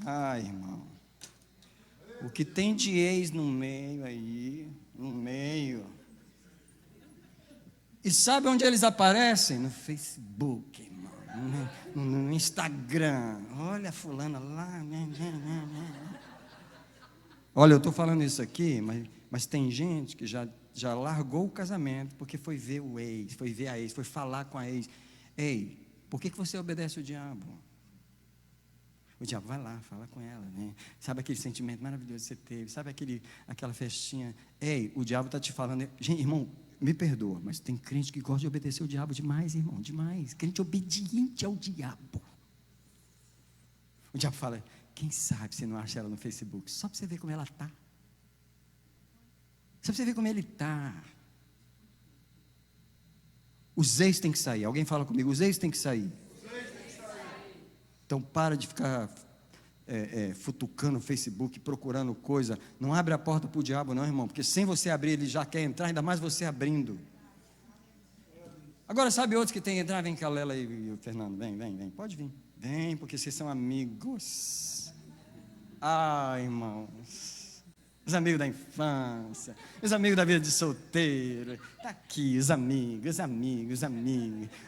Speaker 1: Ai, irmão. O que tem de ex no meio aí, no meio. E sabe onde eles aparecem? No Facebook, irmão. No Instagram. Olha a fulana lá. Olha, eu estou falando isso aqui, mas tem gente que já largou o casamento porque foi ver o ex, foi ver a ex, foi falar com a ex. Ei, por que você obedece o diabo? O diabo vai lá, fala com ela, né? Sabe aquele sentimento maravilhoso que você teve? Sabe aquela festinha? Ei, o diabo está te falando. Gente, irmão, me perdoa, mas tem crente que gosta de obedecer o diabo demais, irmão, demais. Crente obediente ao diabo. O diabo fala, quem sabe você não acha ela no Facebook? Só para você ver como ela está. Só para você ver como ele está. Os ex têm que sair. Alguém fala comigo, os ex têm que sair. Então para de ficar futucando o Facebook, procurando coisa. Não abre a porta para o diabo não, irmão, porque sem você abrir ele já quer entrar, ainda mais você abrindo. Agora sabe outros que tem que entrar? Vem cá, Lela e o Fernando, vem, pode vir. Vem, porque vocês são amigos. Ah, irmãos, os amigos da infância, os amigos da vida de solteiro. Está aqui, os amigos.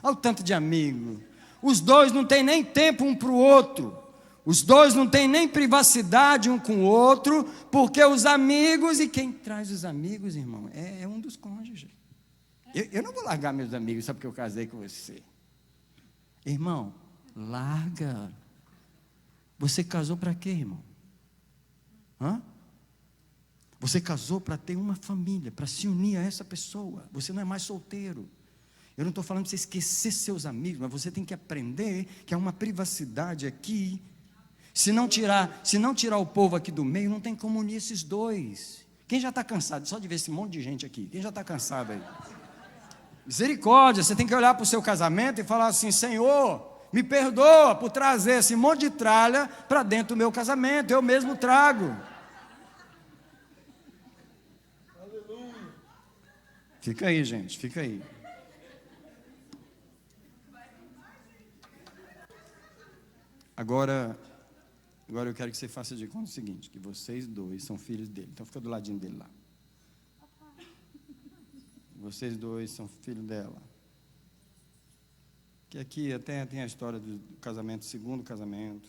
Speaker 1: Olha o tanto de amigo. Os dois não têm nem tempo um para o outro. Os dois não têm nem privacidade um com o outro, porque os amigos, e quem traz os amigos, irmão, é um dos cônjuges. Eu não vou largar meus amigos só porque eu casei com você. Irmão, larga. Você casou para quê, irmão? Você casou para ter uma família, para se unir a essa pessoa. Você não é mais solteiro. Eu não estou falando para você esquecer seus amigos, mas você tem que aprender que há uma privacidade aqui. Se não tirar o povo aqui do meio, não tem como unir esses dois. Quem já está cansado só de ver esse monte de gente aqui? Quem já está cansado aí? Misericórdia, você tem que olhar para o seu casamento e falar assim, Senhor, me perdoa por trazer esse monte de tralha para dentro do meu casamento, eu mesmo trago. Fica aí, gente, fica aí. Agora eu quero que você faça de conta o seguinte, que vocês dois são filhos dele. Então fica do ladinho dele lá. Vocês dois são filhos dela. Que aqui até tem a história do casamento, segundo casamento.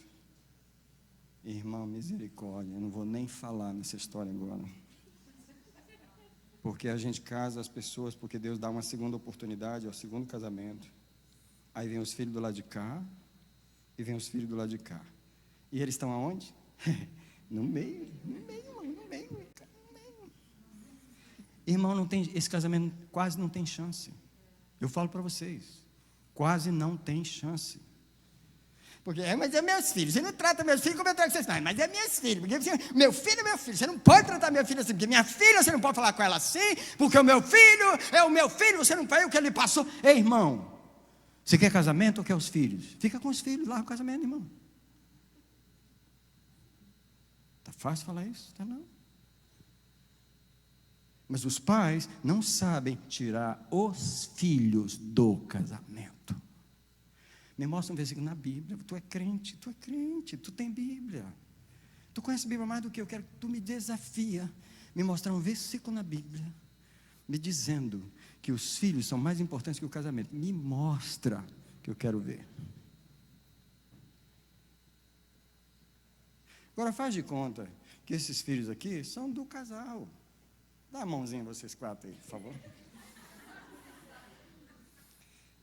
Speaker 1: Irmão, misericórdia, eu não vou nem falar nessa história agora. Porque a gente casa as pessoas, porque Deus dá uma segunda oportunidade, ao segundo casamento. Aí vem os filhos do lado de cá, e vem os filhos do lado de cá. E eles estão aonde? No meio, no meio. Irmão, não tem, esse casamento quase não tem chance. Eu falo para vocês, quase não tem chance. Porque, mas é meus filhos, você não trata meus filhos como eu trato vocês. Não, mas é meus filhos, porque meu filho é meu filho, você não pode tratar meu filho assim, porque minha filha, você não pode falar com ela assim, porque o meu filho é o meu filho, você não faz o que ele passou. Ei, irmão, você quer casamento ou quer os filhos? Fica com os filhos lá no casamento, irmão. Está fácil falar isso? Tá não. Mas os pais não sabem tirar os filhos do casamento. Me mostra um versículo na Bíblia. Tu é crente, tu tem Bíblia. Tu conhece a Bíblia mais do que eu quero. Tu me desafia, me mostrar um versículo na Bíblia, me dizendo que os filhos são mais importantes que o casamento. Me mostra, que eu quero ver. Agora faz de conta que esses filhos aqui são do casal. Dá a mãozinha vocês quatro aí, por favor.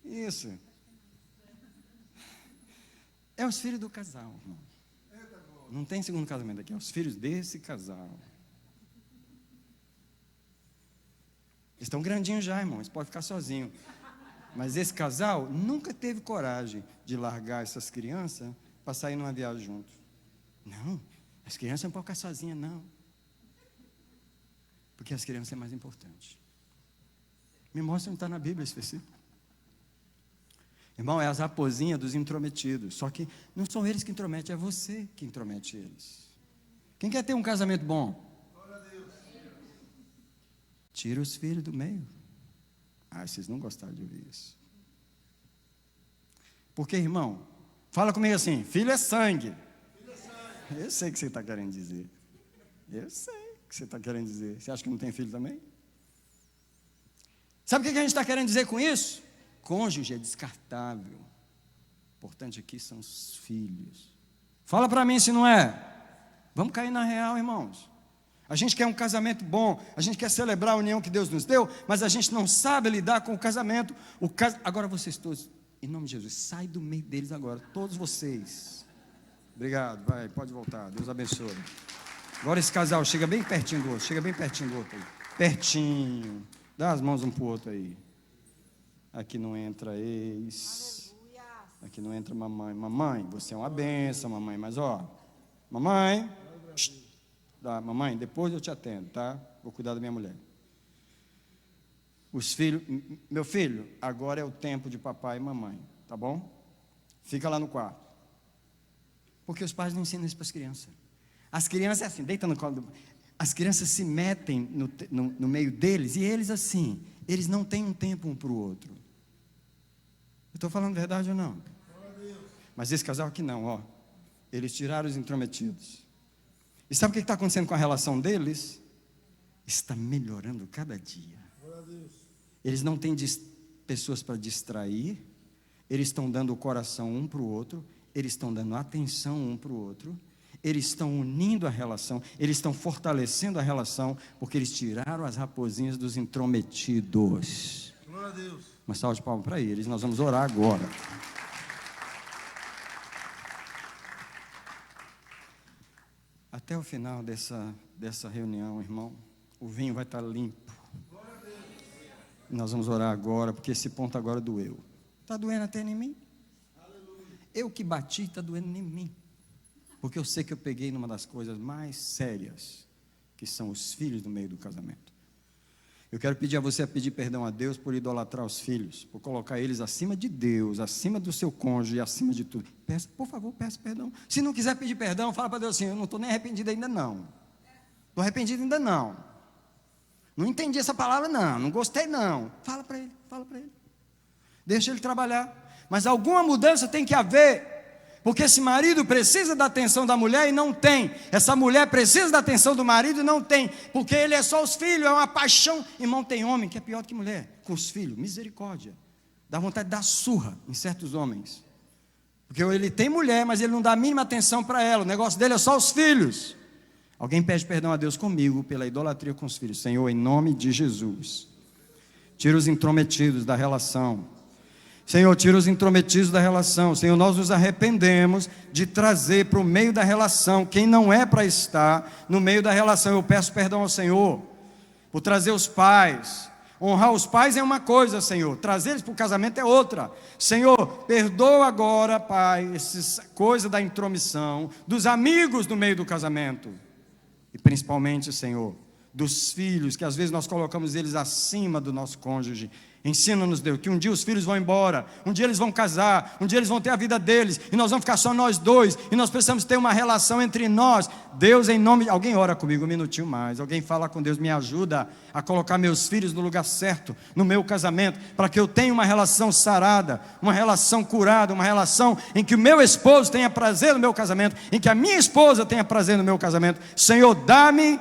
Speaker 1: Isso. É os filhos do casal, irmão. Não tem segundo casamento aqui, é os filhos desse casal. Eles estão grandinhos já, irmão, eles podem ficar sozinhos. Mas esse casal nunca teve coragem de largar essas crianças para sair numa viagem junto. Não, as crianças não podem ficar sozinhas, não. Porque as crianças é mais importante. Me mostra onde está na Bíblia esse versículo. Irmão, é as raposinhas dos intrometidos. Só que não são eles que intrometem, é você que intromete eles. Quem quer ter um casamento bom? Tira os filhos do meio. Ah, vocês não gostaram de ouvir isso. Porque, irmão, fala comigo assim, filho é sangue. Eu sei o que você está querendo dizer. Eu sei o que você está querendo dizer. Você acha que não tem filho também? Sabe o que a gente está querendo dizer com isso? Cônjuge é descartável. O importante aqui são os filhos. Fala para mim se não é. Vamos cair na real, irmãos. A gente quer um casamento bom, a gente quer celebrar a união que Deus nos deu, mas a gente não sabe lidar com o casamento. Agora vocês todos, em nome de Jesus, sai do meio deles agora, todos vocês. Obrigado, vai, pode voltar, Deus abençoe. Agora esse casal, chega bem pertinho do outro, aí. Pertinho, dá as mãos um para o outro aí. Aqui não entra ex, aqui não entra mamãe. Mamãe, você é uma benção, mamãe, mas mamãe, mamãe, depois eu te atendo, tá? Vou cuidar da minha mulher. Os filhos, meu filho, agora é o tempo de papai e mamãe, tá bom? Fica lá no quarto. Porque os pais não ensinam isso para as crianças. As crianças assim, deita no colo. As crianças se metem no meio deles e eles assim, eles não têm um tempo um para o outro. Eu estou falando verdade ou não? Mas esse casal aqui não, eles tiraram os intrometidos. E sabe o que está acontecendo com a relação deles? Está melhorando cada dia. Eles não têm pessoas para distrair, eles estão dando o coração um para o outro, eles estão dando atenção um para o outro, eles estão unindo a relação, eles estão fortalecendo a relação, porque eles tiraram as raposinhas dos intrometidos. Glória a Deus. Uma salva de palmas para eles, nós vamos orar agora. Até o final dessa reunião, irmão, o vinho vai estar limpo. Nós vamos orar agora, porque esse ponto agora doeu. Está doendo até em mim? Eu que bati, está doendo em mim. Porque eu sei que eu peguei numa das coisas mais sérias, que são os filhos no meio do casamento. Eu quero pedir a você a pedir perdão a Deus por idolatrar os filhos, por colocar eles acima de Deus, acima do seu cônjuge, acima de tudo. Peça, por favor, peça perdão. Se não quiser pedir perdão, fala para Deus assim, eu não estou nem arrependido ainda não. Estou arrependido ainda não. Não entendi essa palavra não gostei não. Fala para ele. Deixa ele trabalhar. Mas alguma mudança tem que haver. Porque esse marido precisa da atenção da mulher e não tem. Essa mulher precisa da atenção do marido e não tem. Porque ele é só os filhos, é uma paixão. Irmão, tem homem que é pior do que mulher, com os filhos, misericórdia. Dá vontade de dar surra em certos homens. Porque ele tem mulher, mas ele não dá a mínima atenção para ela. O negócio dele é só os filhos. Alguém pede perdão a Deus comigo pela idolatria com os filhos. Senhor, em nome de Jesus, tira os intrometidos da relação. Senhor, tira os intrometidos da relação. Senhor, nós nos arrependemos de trazer para o meio da relação quem não é para estar no meio da relação. Eu peço perdão ao Senhor por trazer os pais. Honrar os pais é uma coisa, Senhor. Trazer eles para o casamento é outra. Senhor, perdoa agora, Pai, essa coisa da intromissão, dos amigos no meio do casamento. E principalmente, Senhor, dos filhos, que às vezes nós colocamos eles acima do nosso cônjuge. Ensina-nos, Deus, que um dia os filhos vão embora, um dia eles vão casar, um dia eles vão ter a vida deles, e nós vamos ficar só nós dois, e nós precisamos ter uma relação entre nós. Deus, em nome... Alguém ora comigo um minutinho mais, alguém fala com Deus, me ajuda a colocar meus filhos no lugar certo, no meu casamento, para que eu tenha uma relação sarada, uma relação curada, uma relação em que o meu esposo tenha prazer no meu casamento, em que a minha esposa tenha prazer no meu casamento. Senhor, dá-me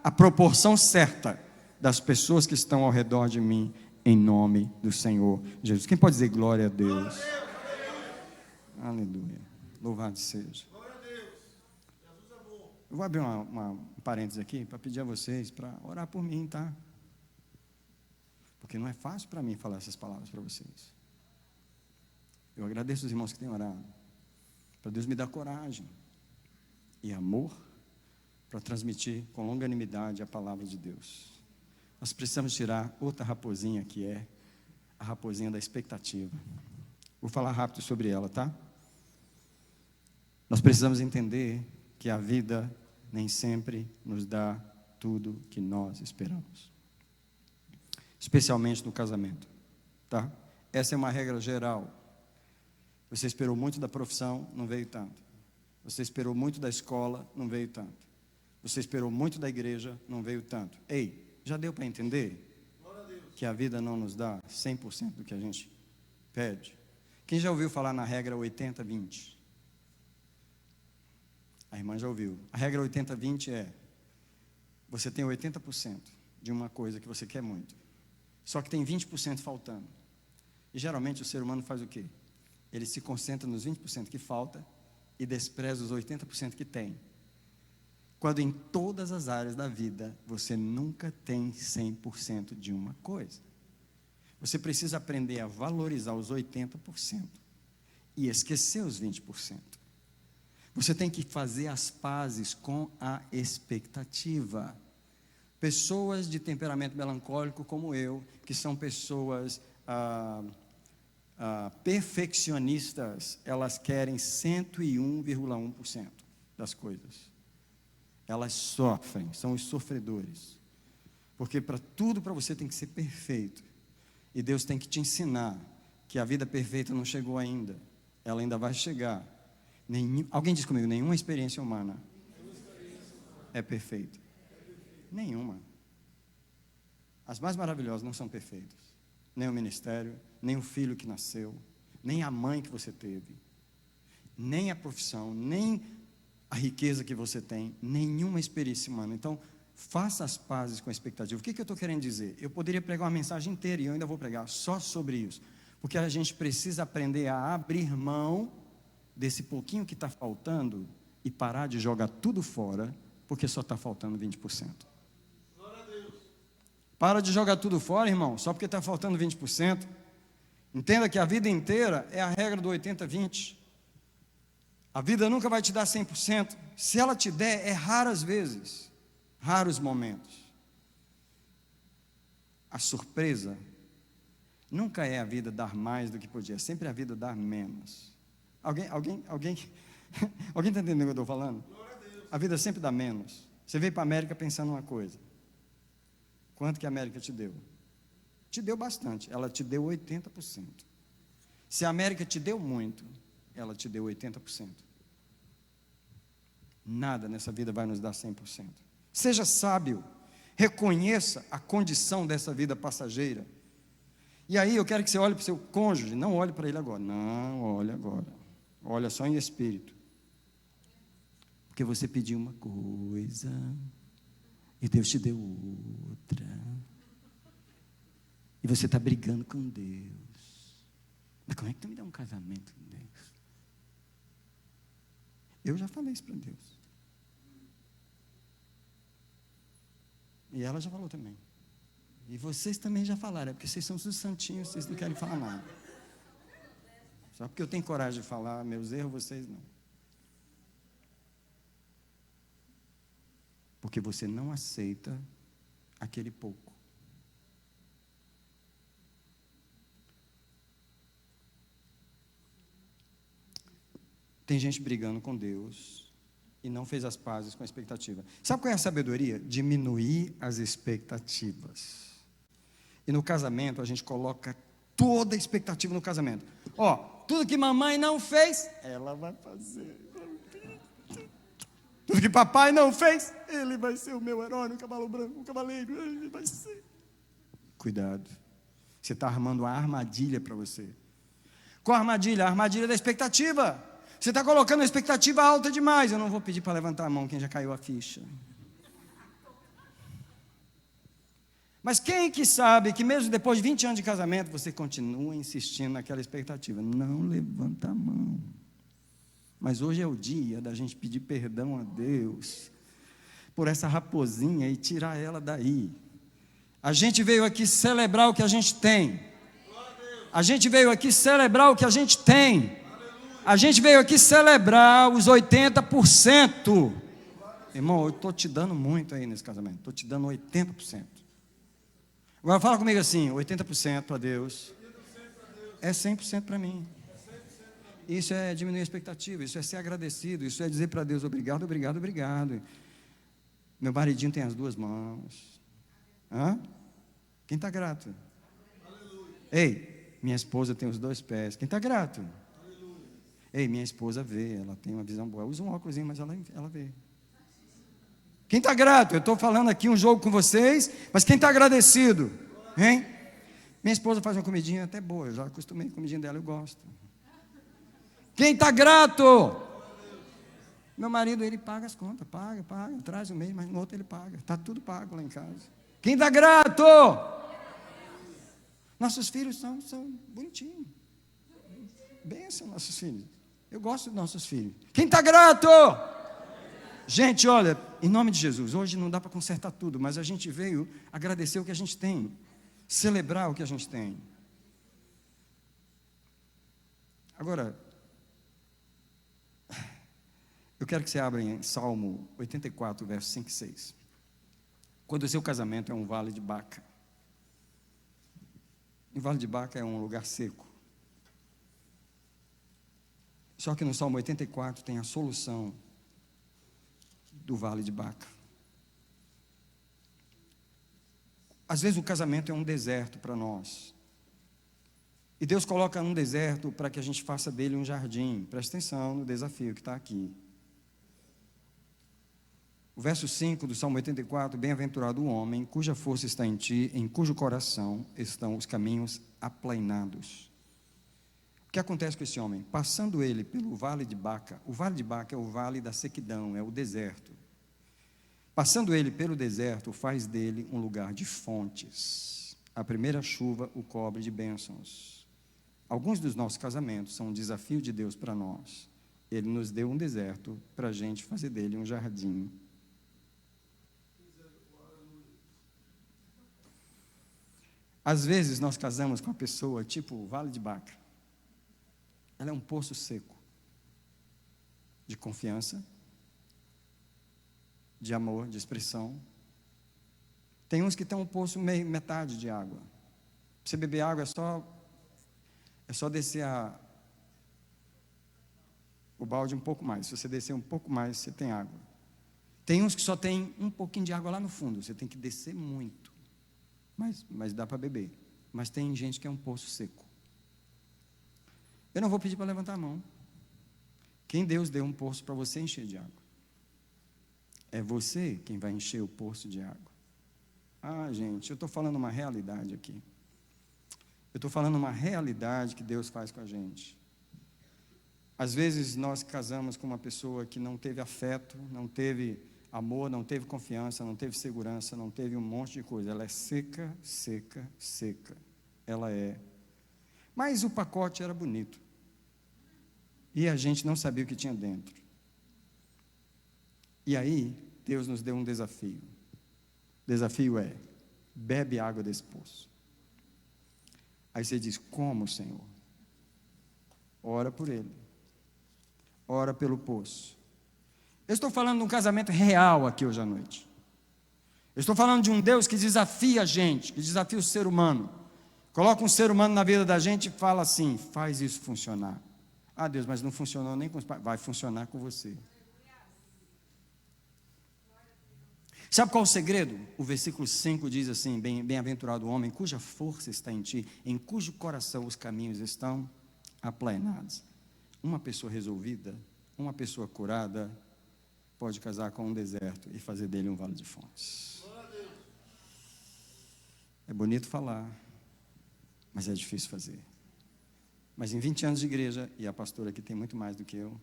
Speaker 1: a proporção certa das pessoas que estão ao redor de mim, em nome do Senhor Jesus. Quem pode dizer glória a Deus? Aleluia. Louvado seja. Eu vou abrir um parênteses aqui para pedir a vocês para orar por mim, tá? Porque não é fácil para mim falar essas palavras para vocês. Eu agradeço os irmãos que têm orado, para Deus me dar coragem e amor para transmitir com longanimidade a palavra de Deus. Nós precisamos tirar outra raposinha, que é a raposinha da expectativa. Vou falar rápido sobre ela, tá? Nós precisamos entender que a vida nem sempre nos dá tudo que nós esperamos. Especialmente no casamento, tá? Essa é uma regra geral. Você esperou muito da profissão, não veio tanto. Você esperou muito da escola, não veio tanto. Você esperou muito da igreja, não veio tanto. Ei, já deu para entender que a vida não nos dá 100% do que a gente pede? Quem já ouviu falar na regra 80-20? A irmã já ouviu. A regra 80-20 é: você tem 80% de uma coisa que você quer muito, só que tem 20% faltando. E geralmente o ser humano faz o quê? Ele se concentra nos 20% que falta e despreza os 80% que tem. Quando em todas as áreas da vida você nunca tem 100% de uma coisa. Você precisa aprender a valorizar os 80% e esquecer os 20%. Você tem que fazer as pazes com a expectativa. Pessoas de temperamento melancólico como eu, que são pessoas perfeccionistas, elas querem 101,1% das coisas. Elas sofrem, são os sofredores. Porque para tudo para você tem que ser perfeito. E Deus tem que te ensinar que a vida perfeita não chegou ainda. Ela ainda vai chegar. Alguém diz comigo, nenhuma experiência humana é perfeita. Nenhuma. As mais maravilhosas não são perfeitas. Nem o ministério, nem o filho que nasceu, nem a mãe que você teve, nem a profissão, nem a riqueza que você tem, nenhuma experiência humana. Então, faça as pazes com a expectativa. O que eu estou querendo dizer? Eu poderia pregar uma mensagem inteira, e eu ainda vou pregar só sobre isso, porque a gente precisa aprender a abrir mão desse pouquinho que está faltando e parar de jogar tudo fora, porque só está faltando 20%. Glória a Deus. Para de jogar tudo fora, irmão, só porque está faltando 20%. Entenda que a vida inteira é a regra do 80-20. A vida nunca vai te dar 100%. Se ela te der, é raras vezes, raros momentos. A surpresa nunca é a vida dar mais do que podia, é sempre a vida dar menos. Alguém está entendendo o que eu estou falando? A vida sempre dá menos. Você veio para a América pensando uma coisa. Quanto que a América te deu? Te deu bastante, ela te deu 80%. Se a América te deu muito, ela te deu 80%. Nada nessa vida vai nos dar 100%. Seja sábio, reconheça a condição dessa vida passageira. E aí eu quero que você olhe para o seu cônjuge, não olhe para ele agora, não, olhe agora. olha só em espírito. Porque você pediu uma coisa e Deus te deu outra. E você está brigando com Deus. Mas como é que tu me dá um casamento com Deus? Eu já falei isso para Deus. E ela já falou também. E vocês também já falaram, é porque vocês são os santinhos, vocês não querem falar nada. Só porque eu tenho coragem de falar meus erros, vocês não. Porque você não aceita aquele pouco. Tem gente brigando com Deus e não fez as pazes com a expectativa. Sabe qual é a sabedoria? Diminuir as expectativas. E no casamento a gente coloca toda a expectativa no casamento. Ó, tudo que mamãe não fez, ela vai fazer. Tudo que papai não fez, ele vai ser o meu herói, o cavalo branco, o cavaleiro, ele vai ser. Cuidado. Você está armando uma armadilha para você. Qual a armadilha? A armadilha da expectativa. Você está colocando a expectativa alta demais. Eu não vou pedir para levantar a mão quem já caiu a ficha. Mas quem que sabe que mesmo depois de 20 anos de casamento, você continua insistindo naquela expectativa? Não levanta a mão. Mas hoje é o dia da gente pedir perdão a Deus por essa raposinha e tirar ela daí. A gente veio aqui celebrar o que a gente tem. A gente veio aqui celebrar o que a gente tem. A gente veio aqui celebrar os 80%. Irmão, eu estou te dando muito aí nesse casamento. Estou te dando 80%. Agora fala comigo assim, 80% para Deus é 100% para mim. Isso é diminuir a expectativa, isso é ser agradecido, isso é dizer para Deus obrigado, obrigado, obrigado. Meu maridinho tem as duas mãos. Hã? Quem está grato? Aleluia. Ei, minha esposa tem os dois pés. Quem está grato? Aleluia. Ei, minha esposa vê, ela tem uma visão boa. Usa um óculos, mas ela vê. Quem está grato? Eu estou falando aqui um jogo com vocês, mas quem está agradecido? Hein? Minha esposa faz uma comidinha até boa, eu já acostumei com a comidinha dela, eu gosto. Quem está grato? Meu marido, ele paga as contas, paga, traz um mês, mas no outro ele paga, está tudo pago lá em casa. Quem está grato? Nossos filhos são bonitinhos, bênção nossos filhos, eu gosto dos nossos filhos. Quem está grato? Gente, olha, em nome de Jesus, hoje não dá para consertar tudo, mas a gente veio agradecer o que a gente tem, celebrar o que a gente tem. Agora, eu quero que você abra em Salmo 84, versos 5 e 6. Quando o seu casamento é um vale de Baca. Um vale de Baca é um lugar seco. Só que no Salmo 84 tem a solução do vale de Baca. Às vezes o casamento é um deserto para nós. E Deus coloca um deserto para que a gente faça dele um jardim. Preste atenção no desafio que está aqui. O verso 5 do Salmo 84, bem-aventurado o homem, cuja força está em ti, em cujo coração estão os caminhos aplainados. O que acontece com esse homem? Passando ele pelo vale de Baca, o vale de Baca é o vale da sequidão, é o deserto. Passando ele pelo deserto, faz dele um lugar de fontes. A primeira chuva o cobre de bênçãos. Alguns dos nossos casamentos são um desafio de Deus para nós. Ele nos deu um deserto para a gente fazer dele um jardim. Às vezes nós casamos com uma pessoa tipo o Vale de Baca. Ela é um poço seco de confiança, de amor, de expressão. Tem uns que tem um poço metade de água. Para você beber água é só descer o balde um pouco mais. Se você descer um pouco mais, você tem água. Tem uns que só tem um pouquinho de água lá no fundo. Você tem que descer muito. Mas dá para beber. Mas tem gente que é um poço seco. Eu não vou pedir para levantar a mão. Quem Deus deu um poço para você encher de água? É você quem vai encher o poço de água. Ah, gente, eu estou falando uma realidade aqui. Eu estou falando uma realidade que Deus faz com a gente. Às vezes nós casamos com uma pessoa que não teve afeto, não teve amor, não teve confiança, não teve segurança, não teve um monte de coisa. Ela é seca, seca, seca. Ela é. Mas o pacote era bonito. E a gente não sabia o que tinha dentro. E aí, Deus nos deu um desafio. O desafio é: bebe água desse poço. Aí você diz: como, Senhor? Ora por ele. Ora pelo poço. Eu estou falando de um casamento real aqui hoje à noite. Eu estou falando de um Deus que desafia a gente, que desafia o ser humano. Coloca um ser humano na vida da gente e fala assim: faz isso funcionar. Ah, Deus, mas não funcionou nem com os pais. Vai funcionar com você. Sabe qual é o segredo? O versículo 5 diz assim: bem-aventurado o homem cuja força está em ti, em cujo coração os caminhos estão aplainados. Uma pessoa resolvida, uma pessoa curada, pode casar com um deserto e fazer dele um vale de fontes. É bonito falar, mas é difícil fazer. Mas em 20 anos de igreja, e a pastora aqui tem muito mais do que eu,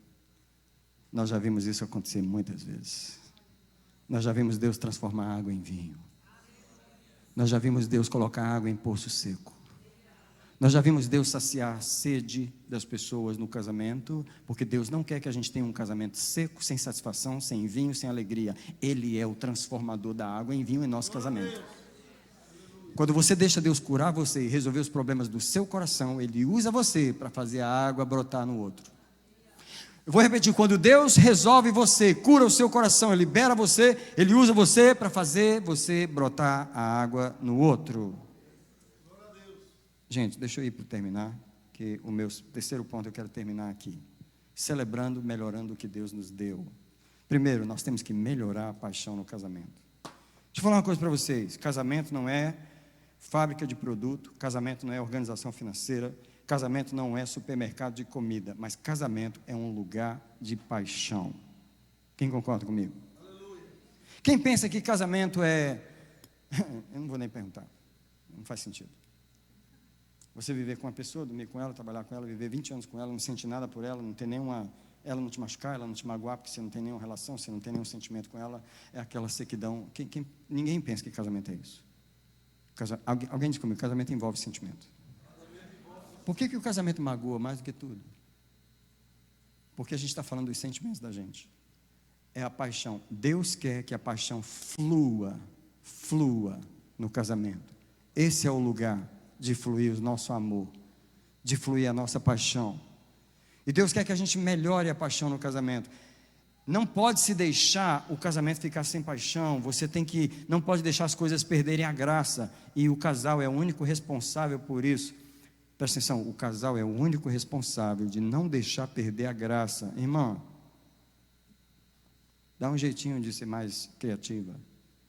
Speaker 1: nós já vimos isso acontecer muitas vezes. Nós já vimos Deus transformar água em vinho. Nós já vimos Deus colocar água em poço seco. Nós já vimos Deus saciar a sede das pessoas no casamento, porque Deus não quer que a gente tenha um casamento seco, sem satisfação, sem vinho, sem alegria. Ele é o transformador da água em vinho em nosso casamento. Quando você deixa Deus curar você e resolver os problemas do seu coração, Ele usa você para fazer a água brotar no outro. Eu vou repetir: quando Deus resolve você, cura o seu coração, Ele libera você, Ele usa você para fazer você brotar a água no outro. Gente, deixa eu ir para terminar, que o meu terceiro ponto eu quero terminar aqui. Celebrando, melhorando o que Deus nos deu. Primeiro, nós temos que melhorar a paixão no casamento. Deixa eu falar uma coisa para vocês: casamento não é fábrica de produto, casamento não é organização financeira, casamento não é supermercado de comida, mas casamento é um lugar de paixão. Quem concorda comigo? Aleluia. Quem pensa que casamento é... eu não vou nem perguntar, não faz sentido. Você viver com uma pessoa, dormir com ela, trabalhar com ela, viver 20 anos com ela, não sentir nada por ela, não ter nenhuma... ela não te machucar, ela não te magoar, porque você não tem nenhuma relação, você não tem nenhum sentimento com ela, é aquela sequidão. Ninguém pensa que casamento é isso. Alguém diz comigo: casamento envolve sentimento. Por que o casamento magoa mais do que tudo? Porque a gente está falando dos sentimentos da gente. É a paixão. Deus quer que a paixão flua no casamento. Esse é o lugar de fluir o nosso amor, de fluir a nossa paixão. E Deus quer que a gente melhore a paixão no casamento. Não pode se deixar o casamento ficar sem paixão. Não pode deixar as coisas perderem a graça. E o casal é o único responsável por isso. Presta atenção: o casal é o único responsável de não deixar perder a graça. Irmã, dá um jeitinho de ser mais criativa.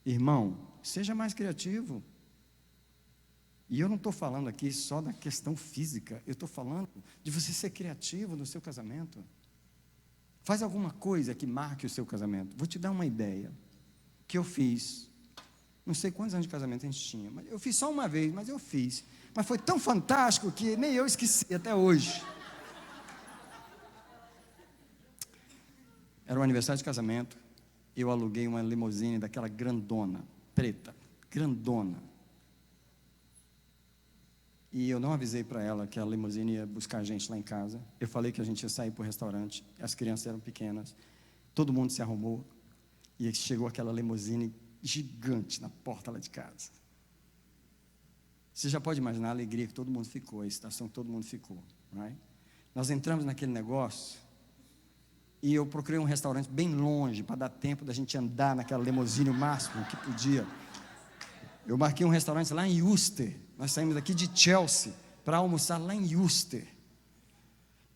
Speaker 1: Irmão, seja mais criativo. E eu não estou falando aqui só da questão física. Eu estou falando de você ser criativo no seu casamento. Faz alguma coisa que marque o seu casamento. Vou te dar uma ideia que eu fiz. Não sei quantos anos de casamento a gente tinha, mas eu fiz só uma vez, mas eu fiz. Mas foi tão fantástico que nem eu esqueci até hoje. Era um aniversário de casamento. Eu aluguei uma limusine daquela grandona, preta, grandona. E eu não avisei para ela que a limusine ia buscar a gente lá em casa. Eu falei que a gente ia sair para o restaurante. As crianças eram pequenas. Todo mundo se arrumou. E chegou aquela limusine gigante na porta lá de casa. Você já pode imaginar a alegria que todo mundo ficou, a excitação que todo mundo ficou. Right? Nós entramos naquele negócio. E eu procurei um restaurante bem longe, para dar tempo da gente andar naquela limusine o máximo que podia. Eu marquei um restaurante lá em Worcester. Nós saímos daqui de Chelsea para almoçar lá em Worcester.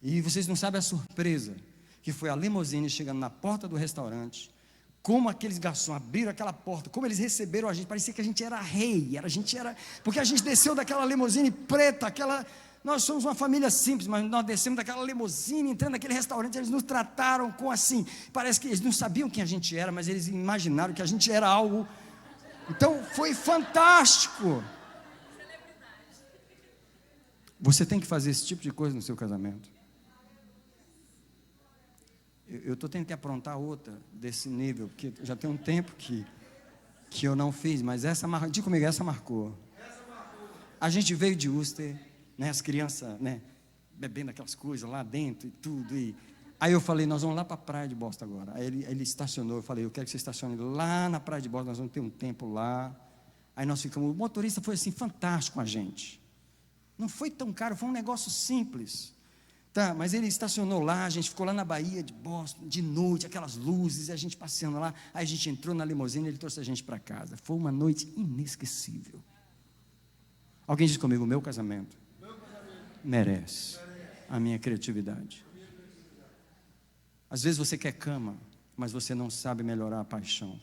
Speaker 1: E vocês não sabem a surpresa que foi a limusine chegando na porta do restaurante. Como aqueles garçons abriram aquela porta, como eles receberam a gente, parecia que a gente era rei. Porque a gente desceu daquela limusine preta, nós somos uma família simples, mas nós descemos daquela limusine, entrando naquele restaurante, eles nos trataram com assim, parece que eles não sabiam quem a gente era, mas eles imaginaram que a gente era algo. Então foi fantástico. Você tem que fazer esse tipo de coisa no seu casamento. eu estou tendo que aprontar outra desse nível, porque já tem um tempo que eu não fiz, mas essa marcou. Diga comigo, essa marcou. A gente veio de Worcester, né, as crianças, né, bebendo aquelas coisas lá dentro e tudo. Aí eu falei, nós vamos lá para a praia de Boston agora. Aí ele estacionou, eu falei, eu quero que você estacione lá na praia de Boston, nós vamos ter um tempo lá. Aí nós ficamos, o motorista foi assim, fantástico com a gente. Não foi tão caro, foi um negócio simples. Tá, mas ele estacionou lá, a gente ficou lá na Baía de Boston, de noite, aquelas luzes, a gente passeando lá. Aí a gente entrou na limusine e ele trouxe a gente para casa. Foi uma noite inesquecível. Alguém diz comigo, o meu casamento merece a minha criatividade. Às vezes você quer cama, mas você não sabe melhorar a paixão.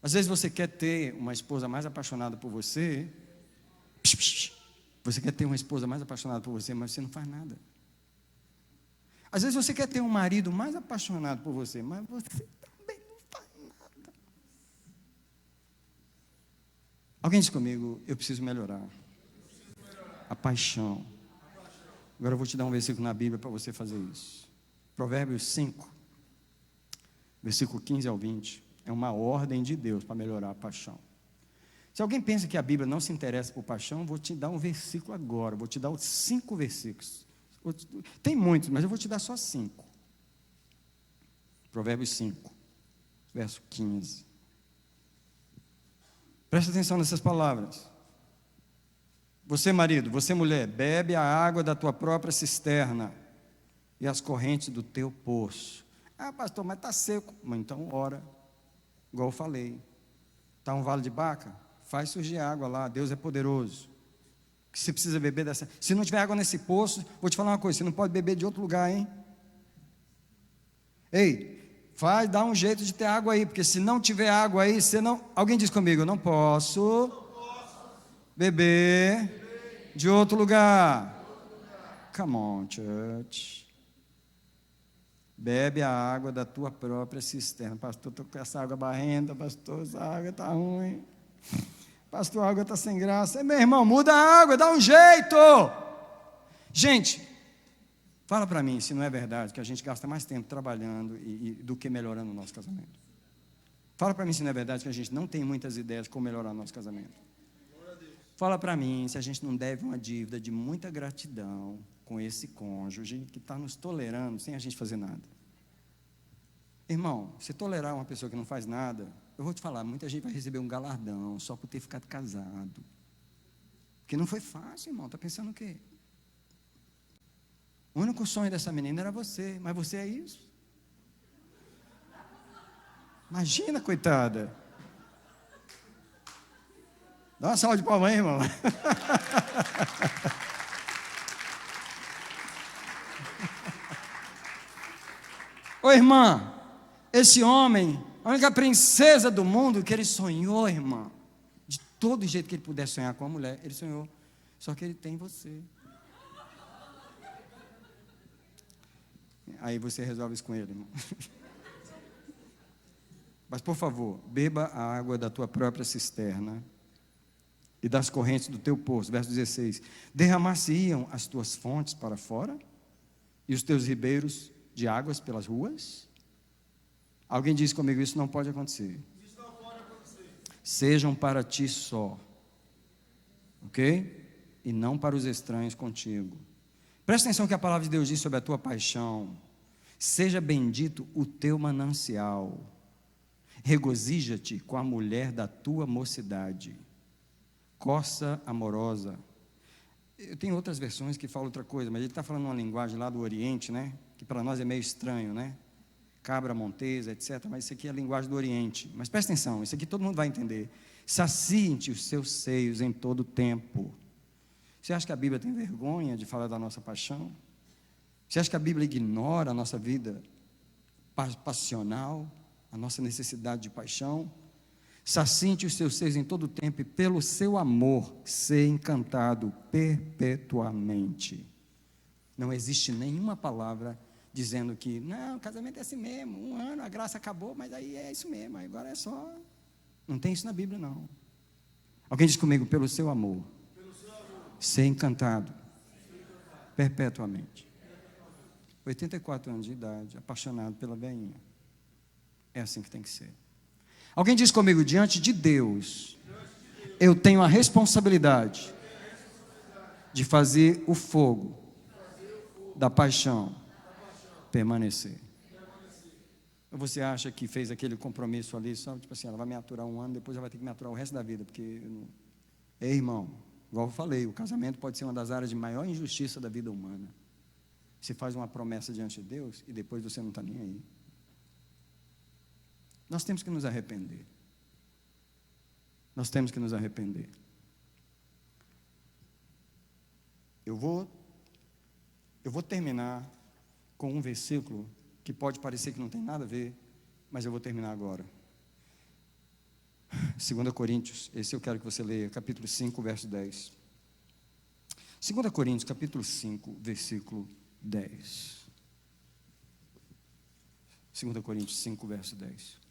Speaker 1: Às vezes você quer ter uma esposa mais apaixonada por você. Você quer ter uma esposa mais apaixonada por você, mas você não faz nada. Às vezes você quer ter um marido mais apaixonado por você, mas você também não faz nada. Alguém diz comigo, eu preciso melhorar a paixão. Agora eu vou te dar um versículo na Bíblia para você fazer isso. Provérbios 5, versículo 15 ao 20. É uma ordem de Deus para melhorar a paixão. Se alguém pensa que a Bíblia não se interessa por paixão, eu vou te dar um versículo agora. Vou te dar os 5 versículos. Tem muitos, mas eu vou te dar só 5. Provérbios 5, verso 15. Presta atenção nessas palavras. Você, marido, você, mulher, bebe a água da tua própria cisterna e as correntes do teu poço. Ah, pastor, mas está seco. Mas então, ora. Igual eu falei. Está um vale de Baca? Faz surgir água lá, Deus é poderoso. Que você precisa beber dessa. Se não tiver água nesse poço, vou te falar uma coisa, você não pode beber de outro lugar, hein? Ei, dá um jeito de ter água aí, porque se não tiver água aí, você não. Alguém diz comigo, eu não posso beber de outro lugar. Come on, church. Bebe a água da tua própria cisterna. Pastor, estou com essa água barrenta, pastor, essa água está ruim. Pastor, a água está sem graça. Meu irmão, muda a água, dá um jeito. Gente, fala para mim se não é verdade que a gente gasta mais tempo trabalhando do que melhorando o nosso casamento. Fala para mim se não é verdade que a gente não tem muitas ideias de como melhorar o nosso casamento. Fala para mim se a gente não deve uma dívida de muita gratidão com esse cônjuge que está nos tolerando sem a gente fazer nada. Irmão, se tolerar uma pessoa que não faz nada, eu vou te falar, muita gente vai receber um galardão só por ter ficado casado. Porque não foi fácil, irmão, está pensando o quê? O único sonho dessa menina era você, mas você é isso? Imagina, coitada. Dá uma salva de palmas aí, irmão. Ô irmã, esse homem, a única princesa do mundo que ele sonhou, irmã, de todo jeito que ele puder sonhar com a mulher, ele sonhou, só que ele tem você. Aí você resolve isso com ele, irmão. Mas por favor, beba a água da tua própria cisterna e das correntes do teu poço. Verso 16: derramar-se-iam as tuas fontes para fora e os teus ribeiros de águas pelas ruas? Alguém diz comigo, isso não pode acontecer.
Speaker 2: Isso não pode acontecer.
Speaker 1: Sejam para ti só, ok? E não para os estranhos contigo. Presta atenção que a palavra de Deus diz sobre a tua paixão. Seja bendito o teu manancial, regozija-te com a mulher da tua mocidade, coça amorosa. Eu tenho outras versões que falam outra coisa, mas ele está falando uma linguagem lá do Oriente, né? Que para nós é meio estranho, né? Cabra montesa, etc. Mas isso aqui é a linguagem do Oriente. Mas presta atenção, isso aqui todo mundo vai entender. Saciem-te os seus seios em todo o tempo. Você acha que a Bíblia tem vergonha de falar da nossa paixão? Você acha que a Bíblia ignora a nossa vida passional, a nossa necessidade de paixão? Saciem-te os seus seios em todo o tempo e pelo seu amor ser encantado perpetuamente. Não existe nenhuma palavra dizendo que, não, o casamento é assim mesmo, 1 ano, a graça acabou, mas aí é isso mesmo, agora é só... Não tem isso na Bíblia, não. Alguém diz comigo, pelo seu amor, ser encantado perpetuamente. 84 anos de idade, apaixonado pela velhinha. É assim que tem que ser. Alguém diz comigo, diante de Deus, eu tenho a responsabilidade de fazer o fogo da paixão permanecer. Você acha que fez aquele compromisso ali, só tipo assim, ela vai me aturar um ano, depois ela vai ter que me aturar o resto da vida, porque, irmão, igual eu falei, o casamento pode ser uma das áreas de maior injustiça da vida humana. Você faz uma promessa diante de Deus e depois você não está nem aí. Nós temos que nos arrepender. Nós temos que nos arrepender. Eu vou terminar com um versículo que pode parecer que não tem nada a ver, mas eu vou terminar agora. 2 Coríntios, esse eu quero que você leia, capítulo 5, verso 10. 2 Coríntios, capítulo 5, versículo 10. 2 Coríntios 5, verso 10.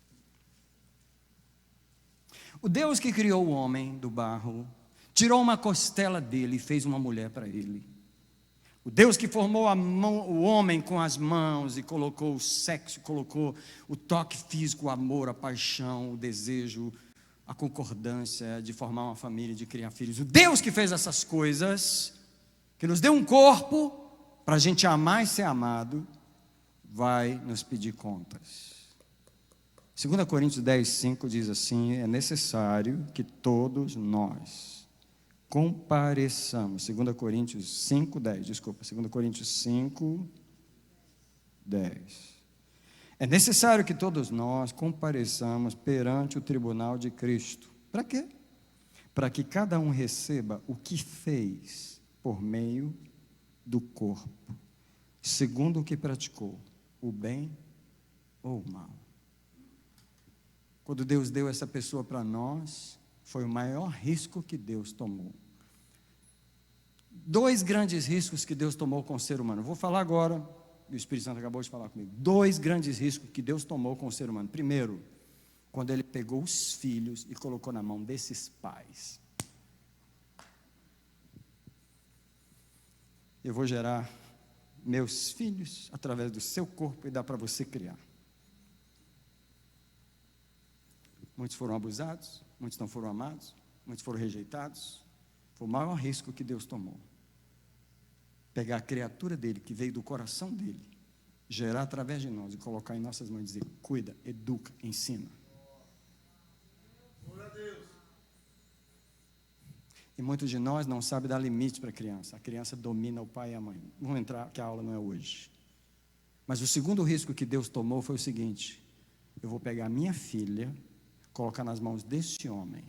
Speaker 1: O Deus que criou o homem do barro, tirou uma costela dele e fez uma mulher para ele. O Deus que formou o homem com as mãos e colocou o sexo, colocou o toque físico, o amor, a paixão, o desejo, a concordância de formar uma família, de criar filhos. O Deus que fez essas coisas, que nos deu um corpo para a gente amar e ser amado, vai nos pedir contas. 2 Coríntios 10, 5 diz assim: é necessário que todos nós compareçamos. 2 Coríntios 5, 10, desculpa, 2 Coríntios 5, 10. É necessário que todos nós compareçamos perante o tribunal de Cristo. Para quê? Para que cada um receba o que fez por meio do corpo, segundo o que praticou, o bem ou o mal. Quando Deus deu essa pessoa para nós, foi o maior risco que Deus tomou. 2 grandes riscos que Deus tomou com o ser humano. Eu vou falar agora, o Espírito Santo acabou de falar comigo. 2 grandes riscos que Deus tomou com o ser humano. Primeiro, quando Ele pegou os filhos e colocou na mão desses pais. Eu vou gerar meus filhos através do seu corpo e dar para você criar. Muitos foram abusados, muitos não foram amados, muitos foram rejeitados. Foi o maior risco que Deus tomou. Pegar a criatura dele, que veio do coração dele, gerar através de nós e colocar em nossas mãos e dizer: cuida, educa, ensina. Glória a Deus. E muitos de nós não sabem dar limite para a criança. A criança domina o pai e a mãe. Vamos entrar, que a aula não é hoje. Mas o segundo risco que Deus tomou foi o seguinte: eu vou pegar a minha filha, colocar nas mãos desse homem,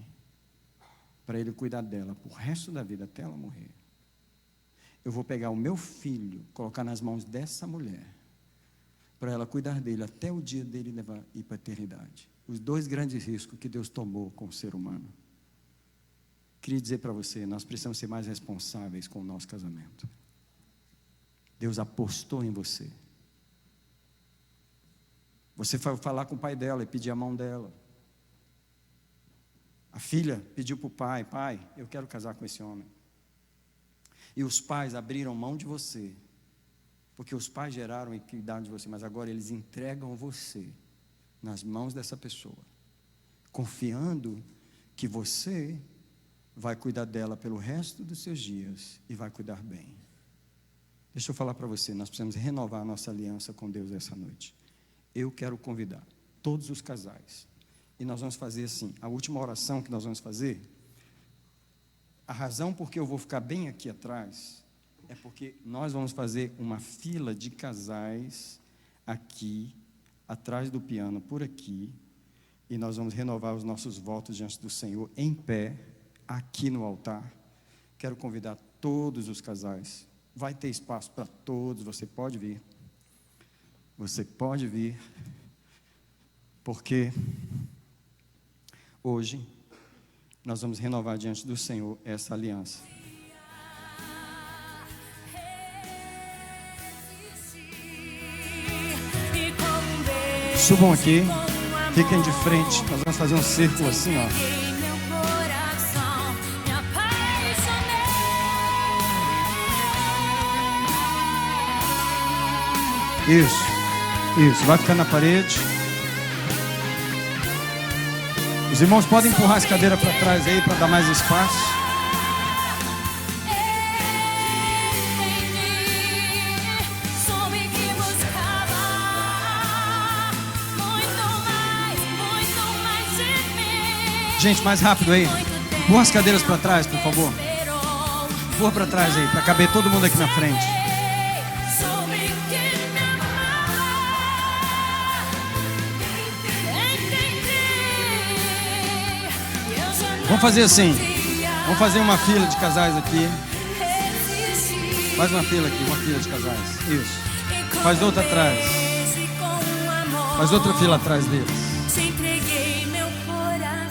Speaker 1: para ele cuidar dela por resto da vida, até ela morrer. Eu vou pegar o meu filho, colocar nas mãos dessa mulher, para ela cuidar dele até o dia dele levar ir para a eternidade. Os 2 grandes riscos que Deus tomou com o ser humano. Queria dizer para você, nós precisamos ser mais responsáveis com o nosso casamento. Deus apostou em você. Você foi falar com o pai dela e pedir a mão dela. A filha pediu para o pai: pai, eu quero casar com esse homem. E os pais abriram mão de você, porque os pais geraram e cuidaram de você, mas agora eles entregam você nas mãos dessa pessoa, confiando que você vai cuidar dela pelo resto dos seus dias e vai cuidar bem. Deixa eu falar para você, nós precisamos renovar a nossa aliança com Deus essa noite. Eu quero convidar todos os casais. E nós vamos fazer assim, a última oração que nós vamos fazer, a razão porque eu vou ficar bem aqui atrás, é porque nós vamos fazer uma fila de casais aqui, atrás do piano, por aqui, e nós vamos renovar os nossos votos diante do Senhor, em pé, aqui no altar. Quero convidar todos os casais, vai ter espaço para todos, você pode vir, porque hoje nós vamos renovar diante do Senhor essa aliança. Subam aqui, fiquem de frente, nós vamos fazer um círculo assim, ó. Isso. Vai ficar na parede. Os irmãos podem empurrar as cadeiras para trás aí para dar mais espaço. Gente, mais rápido aí. Empurra as cadeiras para trás, por favor. Empurra para trás aí, para caber todo mundo aqui na frente. Vamos fazer assim. Vamos fazer uma fila de casais aqui. Faz uma fila aqui, uma fila de casais. Isso. Faz outra atrás. Faz outra fila atrás deles.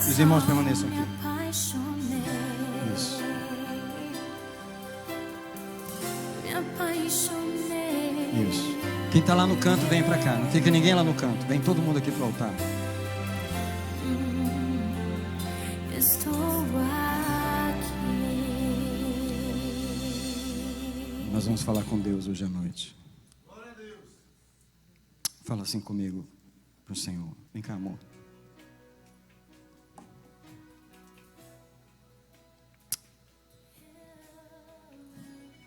Speaker 1: Os irmãos permaneçam aqui. Isso. Isso. Quem está lá no canto, vem para cá. Não fica ninguém lá no canto. Vem todo mundo aqui para o altar. Nós vamos falar com Deus hoje à noite. Fala assim comigo para o Senhor. Vem cá, amor.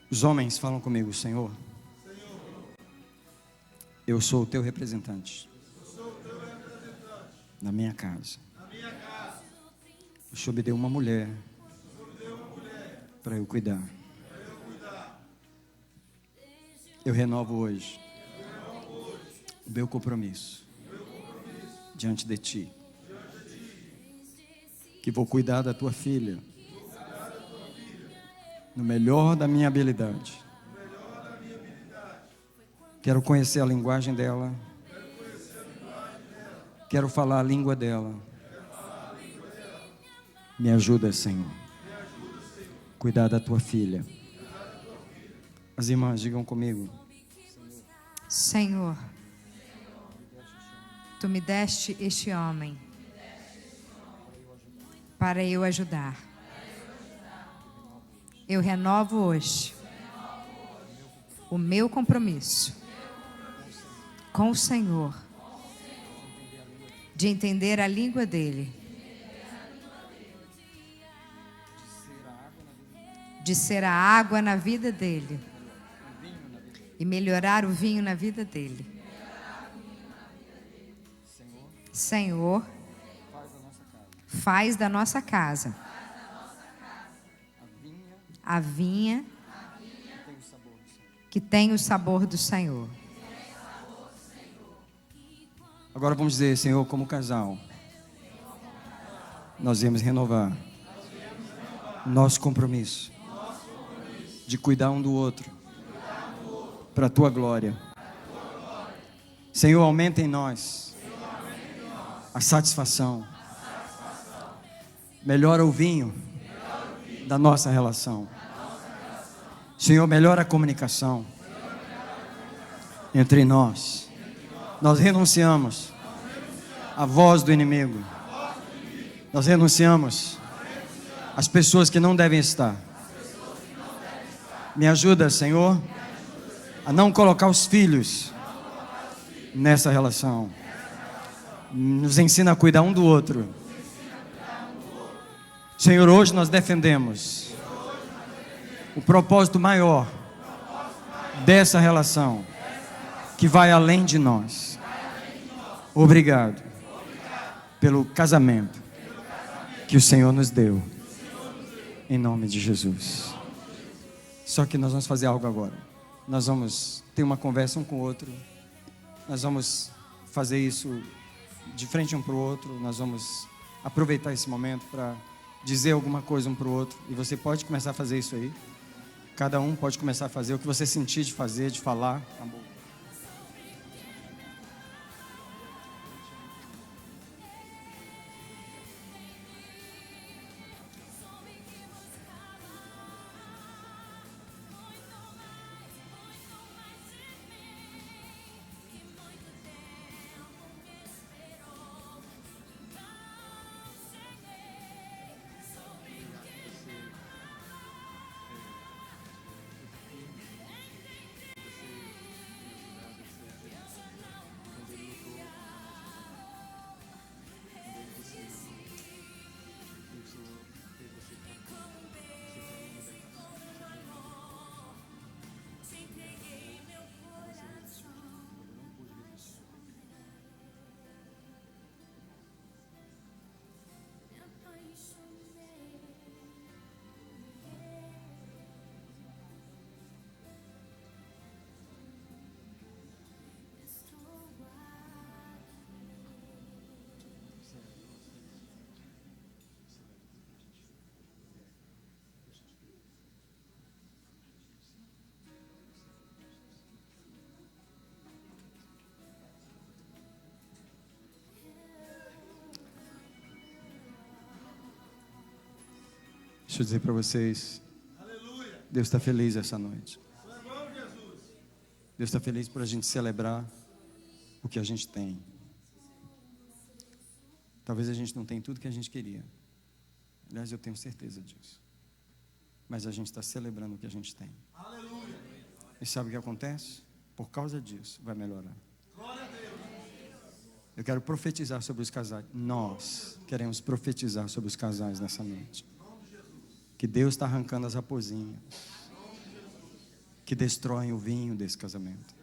Speaker 1: Os homens falam comigo: Senhor, eu sou o teu representante na minha casa. O Senhor me deu uma mulher para eu cuidar. Eu renovo hoje o meu compromisso diante de ti, que vou cuidar da tua filha no melhor da minha habilidade. Quero conhecer a linguagem dela. Quero falar a língua dela. Me ajuda, Senhor. Cuidar da tua filha. As irmãs, digam comigo:
Speaker 2: Senhor, tu me deste este homem para eu ajudar. Eu renovo hoje o meu compromisso com o Senhor de entender a língua dele, de ser a água na vida dele e melhorar o vinho na vida dele. Senhor, faz da nossa casa a vinha que tem o sabor do Senhor.
Speaker 1: Agora vamos dizer: Senhor, como casal, nós viemos renovar nosso compromisso de cuidar um do outro para a tua glória. Senhor, aumenta em nós a satisfação. Melhora o vinho da nossa relação. Senhor, melhora a comunicação entre nós. Nós renunciamos à voz do inimigo. Nós renunciamos às pessoas que não devem estar. Me ajuda, Senhor, a não colocar os filhos nessa relação. Nos ensina a cuidar um do outro. Senhor, hoje nós defendemos o propósito maior dessa relação, que vai além de nós. Obrigado pelo casamento que o Senhor nos deu, em nome de Jesus. Só que nós vamos fazer algo agora. Nós vamos ter uma conversa um com o outro. Nós vamos fazer isso de frente um para o outro. Nós vamos aproveitar esse momento para dizer alguma coisa um para o outro. E você pode começar a fazer isso aí. Cada um pode começar a fazer o que você sentir de fazer, de falar. Acabou. Deixa eu dizer para vocês, Deus está feliz essa noite. Deus está feliz por a gente celebrar o que a gente tem. Talvez a gente não tenha tudo que a gente queria. Aliás, eu tenho certeza disso. Mas a gente está celebrando o que a gente tem. E sabe o que acontece? Por causa disso, vai melhorar. Eu quero profetizar sobre os casais. Nós queremos profetizar sobre os casais nessa noite. Que Deus está arrancando as raposinhas que destroem o vinho desse casamento.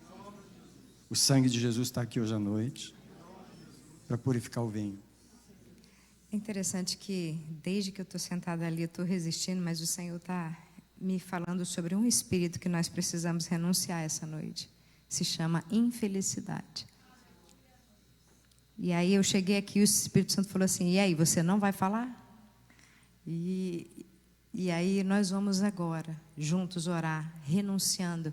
Speaker 1: O sangue de Jesus está aqui hoje à noite para purificar o vinho.
Speaker 2: É interessante que desde que eu estou sentada ali, eu estou resistindo, mas o Senhor está me falando sobre um espírito que nós precisamos renunciar essa noite. Se chama infelicidade. E aí eu cheguei aqui e o Espírito Santo falou assim, e aí, você não vai falar? E aí nós vamos agora, juntos orar, renunciando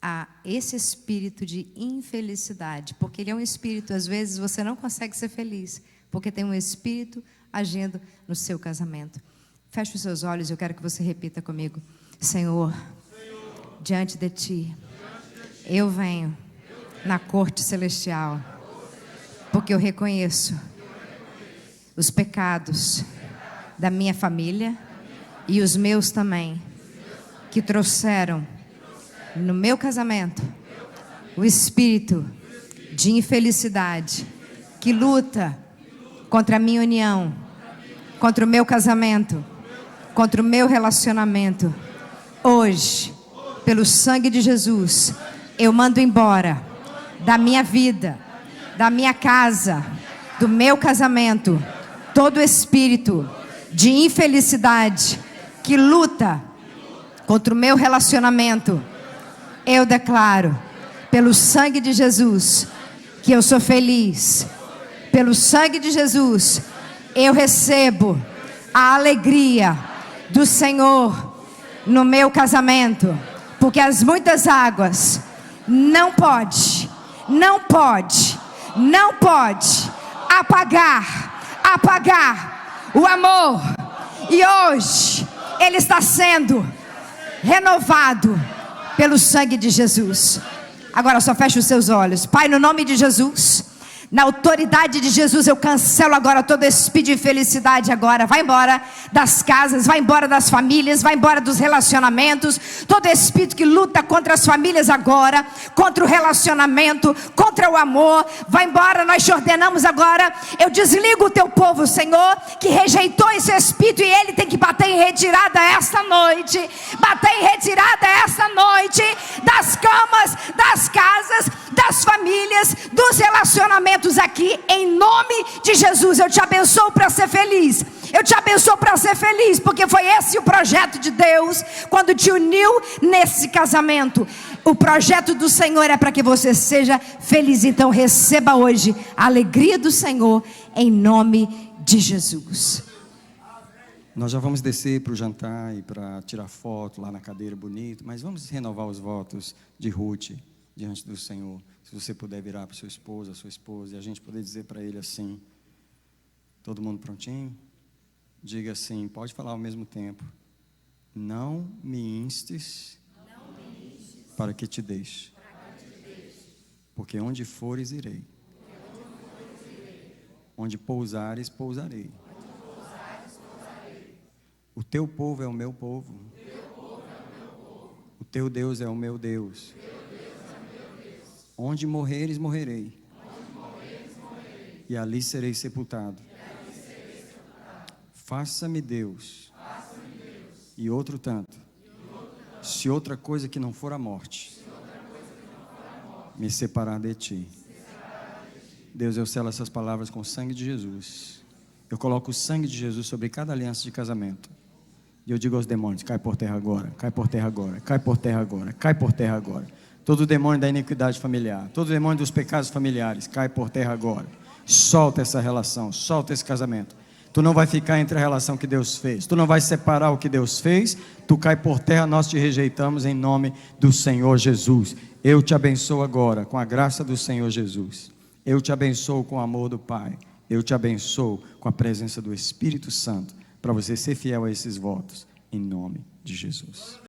Speaker 2: a esse espírito de infelicidade. Porque ele é um espírito, às vezes você não consegue ser feliz, porque tem um espírito agindo no seu casamento. Feche os seus olhos, eu quero que você repita comigo. Senhor, diante de Ti, eu venho na corte celestial, porque eu reconheço os pecados da minha família e os meus também, que trouxeram no meu casamento o espírito de infelicidade que luta contra a minha união, contra o meu casamento, contra o meu relacionamento. Hoje, pelo sangue de Jesus, eu mando embora da minha vida, da minha casa, do meu casamento, todo espírito de infelicidade que luta contra o meu relacionamento. Eu declaro, pelo sangue de Jesus, que eu sou feliz. Pelo sangue de Jesus, eu recebo a alegria do Senhor no meu casamento, porque as muitas águas não pode apagar o amor. E hoje ele está sendo renovado pelo sangue de Jesus. Agora só feche os seus olhos. Pai, no nome de Jesus, na autoridade de Jesus, eu cancelo agora todo espírito de infelicidade agora. Vai embora das casas, vai embora das famílias, vai embora dos relacionamentos. Todo espírito que luta contra as famílias agora, contra o relacionamento, contra o amor, vai embora. Nós te ordenamos agora. Eu desligo o teu povo, Senhor, que rejeitou esse espírito, e ele tem que bater em retirada esta noite. Bater em retirada esta noite das camas, das casas, das famílias, dos relacionamentos aqui, em nome de Jesus. Eu te abençoo para ser feliz. Eu te abençoo para ser feliz, porque foi esse o projeto de Deus quando te uniu nesse casamento. O projeto do Senhor é para que você seja feliz. Então receba hoje a alegria do Senhor em nome de Jesus.
Speaker 1: Nós já vamos descer para o jantar e para tirar foto lá na cadeira bonito, mas vamos renovar os votos de Ruth diante do Senhor. Se você puder virar para o seu esposo, a sua esposa, e a gente poder dizer para ele assim, todo mundo prontinho? Diga assim, pode falar ao mesmo tempo. Não me instes para que te deixe, porque onde fores irei, onde pousares pousarei. O teu povo é o meu povo, o teu Deus é o meu Deus. Onde morreres, morrerei, e ali serei sepultado. Faça-me Deus, e outro tanto, se outra coisa que não for a morte me separar de ti. Deus, eu selo essas palavras com o sangue de Jesus. Eu coloco o sangue de Jesus sobre cada aliança de casamento. E eu digo aos demônios, cai por terra agora, cai por terra agora, cai por terra agora, cai por terra agora. Todo demônio da iniquidade familiar, todo demônio dos pecados familiares, cai por terra agora. Solta essa relação, solta esse casamento. Tu não vai ficar entre a relação que Deus fez, tu não vai separar o que Deus fez. Tu cai por terra, nós te rejeitamos em nome do Senhor Jesus. Eu te abençoo agora com a graça do Senhor Jesus. Eu te abençoo com o amor do Pai. Eu te abençoo com a presença do Espírito Santo para você ser fiel a esses votos, em nome de Jesus.